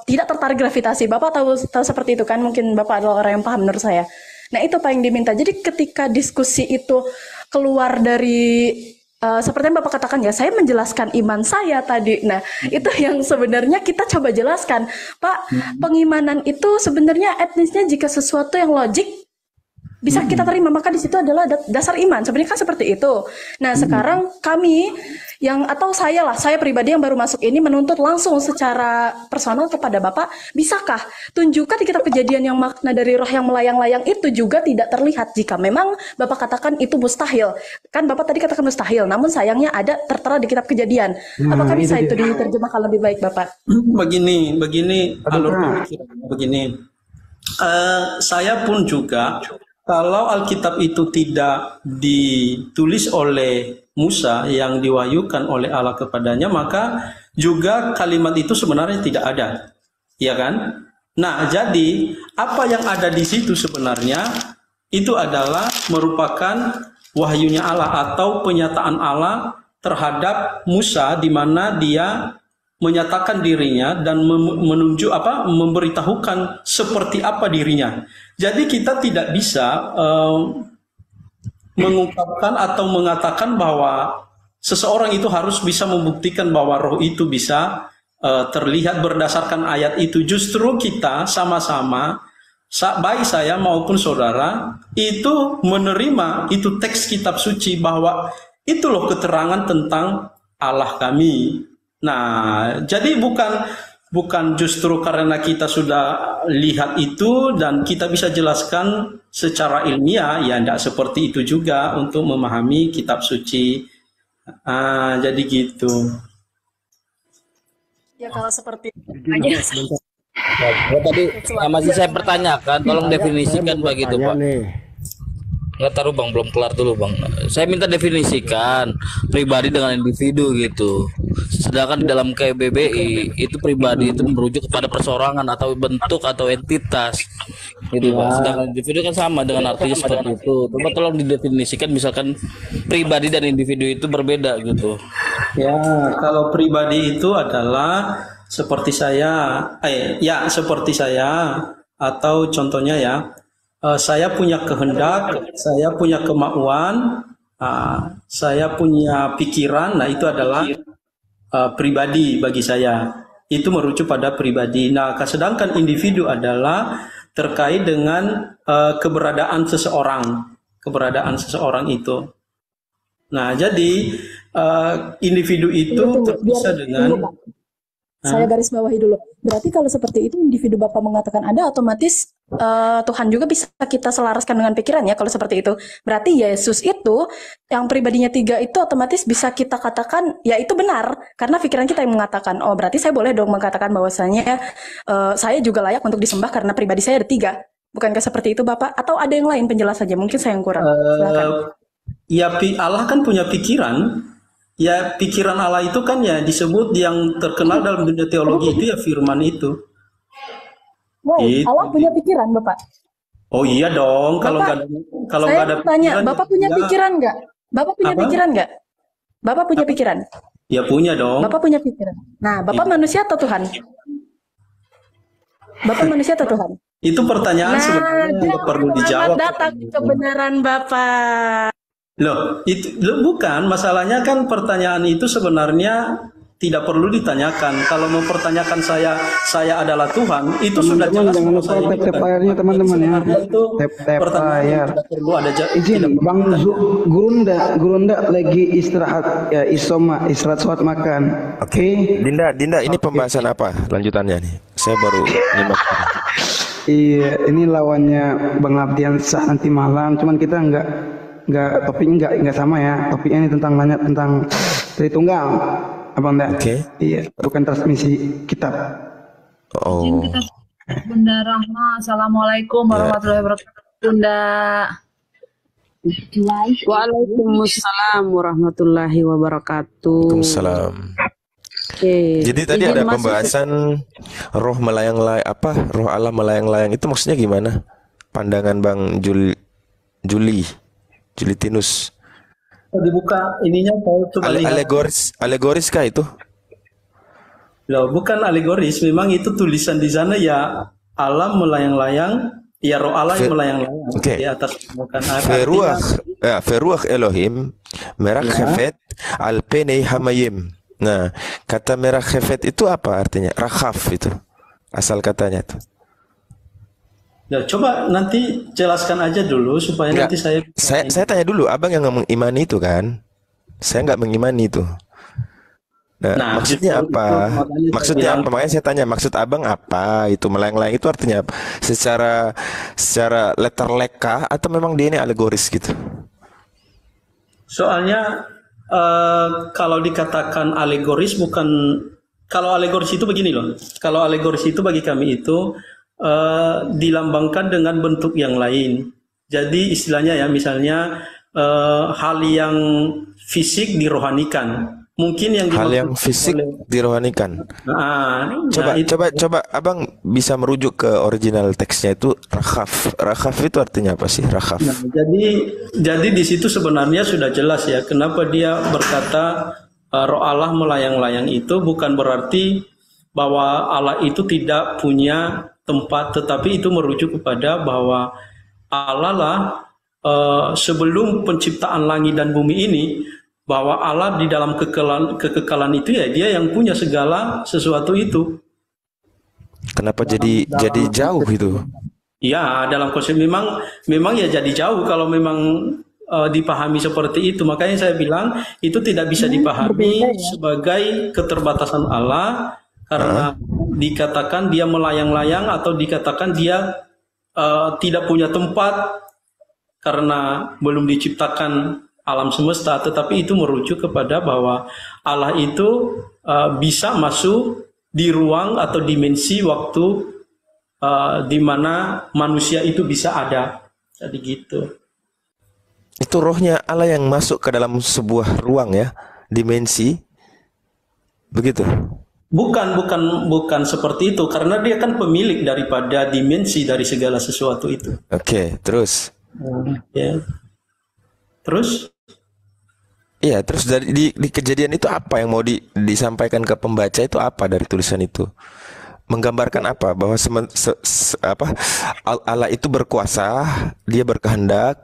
tidak tertarik gravitasi. Bapak tahu seperti itu kan? Mungkin Bapak adalah orang yang paham menurut saya. Nah itu Pak yang diminta. Jadi ketika diskusi itu keluar dari seperti yang Bapak katakan ya, saya menjelaskan iman saya tadi. Nah, itu yang sebenarnya kita coba jelaskan. Pak, pengimanan itu sebenarnya etnisnya jika sesuatu yang logik bisa kita terima, maka di situ adalah dasar iman. Sebenarnya kan seperti itu. Nah, sekarang kami atau saya pribadi yang baru masuk ini menuntut langsung secara personal kepada Bapak, bisakah tunjukkan di kitab Kejadian yang makna dari roh yang melayang-layang itu juga tidak terlihat jika memang Bapak katakan itu mustahil. Kan Bapak tadi katakan mustahil, namun sayangnya ada tertera di kitab Kejadian. Apakah bisa itu diterjemahkan lebih baik, Bapak? Begini, alur pemikiran begini. Saya pun juga, kalau Alkitab itu tidak ditulis oleh Musa yang diwahyukan oleh Allah kepadanya, maka juga kalimat itu sebenarnya tidak ada, ya kan? Nah, jadi apa yang ada di situ sebenarnya itu adalah merupakan wahyunya Allah atau penyataan Allah terhadap Musa, di mana dia menyatakan dirinya dan memberitahukan seperti apa dirinya. Jadi kita tidak bisa mengungkapkan atau mengatakan bahwa seseorang itu harus bisa membuktikan bahwa roh itu bisa terlihat berdasarkan ayat itu. Justru kita sama-sama, baik saya maupun saudara, itu menerima itu teks kitab suci bahwa itu loh keterangan tentang Allah kami. Nah, jadi bukan justru karena kita sudah lihat itu dan kita bisa jelaskan secara ilmiah, ya tidak seperti itu juga untuk memahami kitab suci. Jadi gitu. Ya kalau seperti aja. Tadi yang masih saya pertanyakan, tolong definisikan begitu Pak. Ya taruh Bang, belum kelar dulu Bang. Saya minta definisikan pribadi dengan individu gitu. Sedangkan di dalam KBBI itu pribadi itu merujuk kepada perseorangan atau bentuk atau entitas gitu Pak. Sedangkan individu kan sama dengan artinya seperti itu. Coba tolong didefinisikan, misalkan pribadi dan individu itu berbeda gitu. Ya, kalau pribadi itu adalah seperti saya, seperti saya, atau contohnya ya, saya punya kehendak, saya punya kemauan, saya punya pikiran. Nah itu adalah pribadi bagi saya. Itu merujuk pada pribadi. Nah, sedangkan individu adalah terkait dengan keberadaan seseorang itu. Nah, jadi individu itu terpisah dengan. Saya garis bawahi dulu. Berarti kalau seperti itu individu Bapak mengatakan ada, otomatis Tuhan juga bisa kita selaraskan dengan pikirannya. Kalau seperti itu, berarti Yesus itu yang pribadinya 3 itu otomatis bisa kita katakan ya itu benar karena pikiran kita yang mengatakan. Oh, berarti saya boleh dong mengatakan bahwasanya saya juga layak untuk disembah karena pribadi saya ada 3. Bukankah seperti itu Bapak? Atau ada yang lain penjelasannya? Mungkin saya yang kurang. Silakan. Ya, Allah kan punya pikiran. Ya, pikiran Allah itu kan ya disebut yang terkenal dalam dunia teologi itu ya firman itu. Wow, gitu. Allah punya pikiran, Bapak? Oh iya dong, kalau nggak ada tanya, Bapak punya pikiran nggak? Bapak punya pikiran nggak? Bapak punya pikiran? Ya punya dong. Bapak punya pikiran. Nah, Bapak manusia atau Tuhan? Bapak manusia atau Tuhan? Itu pertanyaan sebenarnya perlu dijawab. Datang kebenaran Bapak. Loh, bukan, masalahnya kan pertanyaan itu sebenarnya tidak perlu ditanyakan. Kalau mau pertanyakan saya adalah Tuhan, itu sudah jelas. Jangan lupa tap layarnya teman-teman ya. Tap layar. Izin, Bang Gurunda lagi istirahat ya, istirahat sholat makan. Oke. Dinda, ini pembahasan apa lanjutannya nih? Saya baru nyimak. Iya, ini lawannya Bang Abdian Sah nanti malam. Cuman kita topiknya nggak sama ya. Topiknya ini tentang Tritunggal, Abang Dah. Oke. Iya, bukan transmisi kitab. Bunda Rahma, assalamualaikum warahmatullahi wabarakatuh. Bunda. Waalaikumsalam warahmatullahi wabarakatuh. Waalaikumsalam. Jadi tadi ada pembahasan roh melayang-layang, roh Allah melayang-layang itu maksudnya gimana? Pandangan Bang Julitinus. Dibuka ininya coba lihat. Alegoris kah itu? Loh, bukan alegoris, memang itu tulisan di sana ya Allah melayang-layang, ya roh Allah yang melayang-layang di atas permukaan air. Feruach Elohim merah khafet al-penei hamayim. Nah, kata merah khafet itu apa artinya? Rakhaf itu asal katanya itu. Ya, coba nanti jelaskan aja dulu supaya nanti saya tanya dulu, abang yang mengimani itu kan? Saya nggak mengimani itu. Nah, maksudnya apa? Maksudnya apa? Makanya saya tanya, maksud abang apa? Itu melayang-layang itu artinya apa? Secara letter leka atau memang dia ini alegoris gitu? Soalnya kalau dikatakan alegoris bukan, kalau alegoris itu begini loh. Kalau alegoris itu bagi kami itu dilambangkan dengan bentuk yang lain. Jadi istilahnya ya, misalnya hal yang fisik dirohanikan. Mungkin yang hal yang fisik dirohanikan. Coba abang bisa merujuk ke original teksnya itu rakhaf. Rakhaf itu artinya apa sih? Rakhaf. Nah, jadi di situ sebenarnya sudah jelas ya kenapa dia berkata roh Allah melayang-layang itu bukan berarti bahwa Allah itu tidak punya tempat, tetapi itu merujuk kepada bahwa Allah lah sebelum penciptaan langit dan bumi ini, bahwa Allah di dalam kekekalan itu ya dia yang punya segala sesuatu itu. Kenapa jadi jauh itu? Ya, dalam konsep memang ya jadi jauh kalau memang dipahami seperti itu. Makanya saya bilang itu tidak bisa dipahami sebagai keterbatasan Allah karena dikatakan dia melayang-layang atau dikatakan dia tidak punya tempat karena belum diciptakan alam semesta, tetapi itu merujuk kepada bahwa Allah itu bisa masuk di ruang atau dimensi waktu di mana manusia itu bisa ada. Jadi gitu. Itu rohnya Allah yang masuk ke dalam sebuah ruang ya, dimensi. Begitu. Bukan seperti itu karena dia kan pemilik daripada dimensi dari segala sesuatu itu. Oke, terus. Ya. Terus? Iya, terus di kejadian itu apa yang mau disampaikan ke pembaca itu apa dari tulisan itu? Menggambarkan apa? Bahwa Allah itu berkuasa, dia berkehendak.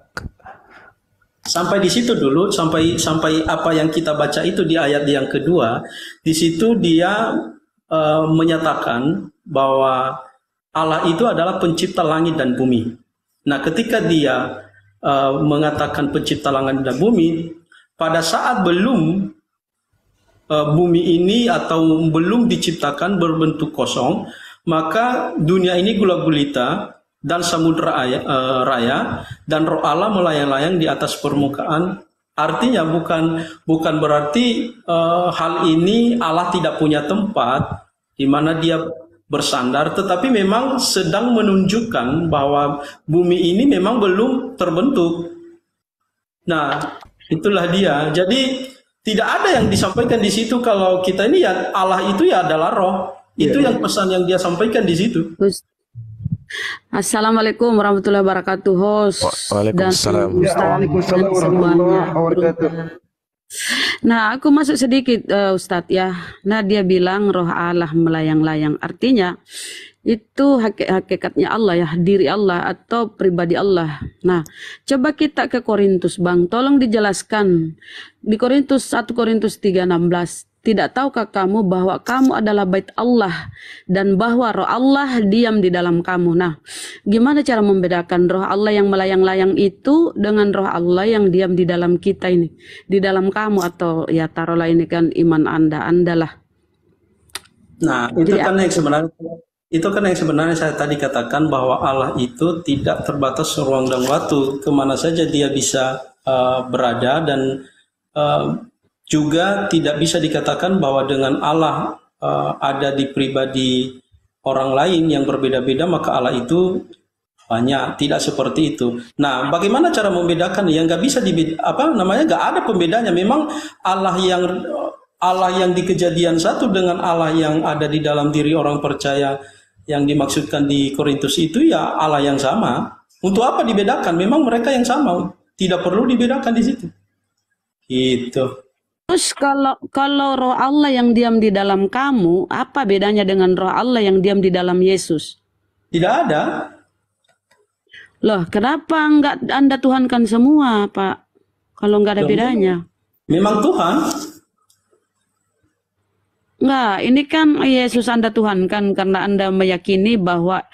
Sampai di situ dulu, sampai apa yang kita baca itu di ayat yang kedua, di situ dia menyatakan bahwa Allah itu adalah pencipta langit dan bumi. Nah, ketika dia mengatakan pencipta langit dan bumi, pada saat belum bumi ini atau belum diciptakan berbentuk kosong, maka dunia ini gula gulita dan samudra raya dan roh Allah melayang-layang di atas permukaan. Artinya bukan berarti hal ini Allah tidak punya tempat di mana dia bersandar, tetapi memang sedang menunjukkan bahwa bumi ini memang belum terbentuk. Nah, itulah dia. Jadi tidak ada yang disampaikan di situ kalau kita ini ya Allah itu ya adalah roh. Itu yang pesan yang dia sampaikan di situ. Assalamualaikum warahmatullahi wabarakatuh, host. Waalaikumsalam. Waalaikumsalam warahmatullahi wabarakatuh. Nah, aku masuk sedikit Ustadz ya. Nah, dia bilang roh Allah melayang-layang. Artinya itu hakikatnya Allah ya, diri Allah atau pribadi Allah. Nah, coba kita ke Korintus, Bang. Tolong dijelaskan. Di Korintus 1 Korintus 3:16. Tidak tahukah kamu bahwa kamu adalah bait Allah dan bahwa roh Allah diam di dalam kamu. Nah, gimana cara membedakan roh Allah yang melayang-layang itu dengan roh Allah yang diam di dalam kita ini, di dalam kamu, atau ya taruhlah ini kan iman Anda lah. Nah, itu kan yang sebenarnya saya tadi katakan bahwa Allah itu tidak terbatas ruang dan waktu, kemana saja dia bisa berada, dan juga tidak bisa dikatakan bahwa dengan Allah ada di pribadi orang lain yang berbeda-beda, maka Allah itu Banyak, tidak seperti itu. Nah, bagaimana cara membedakan? Yang nggak bisa nggak ada pembedanya. Memang Allah yang di Kejadian 1 dengan Allah yang ada di dalam diri orang percaya yang dimaksudkan di Korintus itu ya Allah yang sama. Untuk apa dibedakan? Memang mereka yang sama, tidak perlu dibedakan di situ. Gitu. Terus kalau roh Allah yang diam di dalam kamu, apa bedanya dengan roh Allah yang diam di dalam Yesus? Tidak ada. Loh, kenapa enggak Anda tuhankan semua, Pak? Kalau enggak ada bedanya. Memang Tuhan. Enggak, ini kan Yesus Anda tuhankan karena Anda meyakini bahwa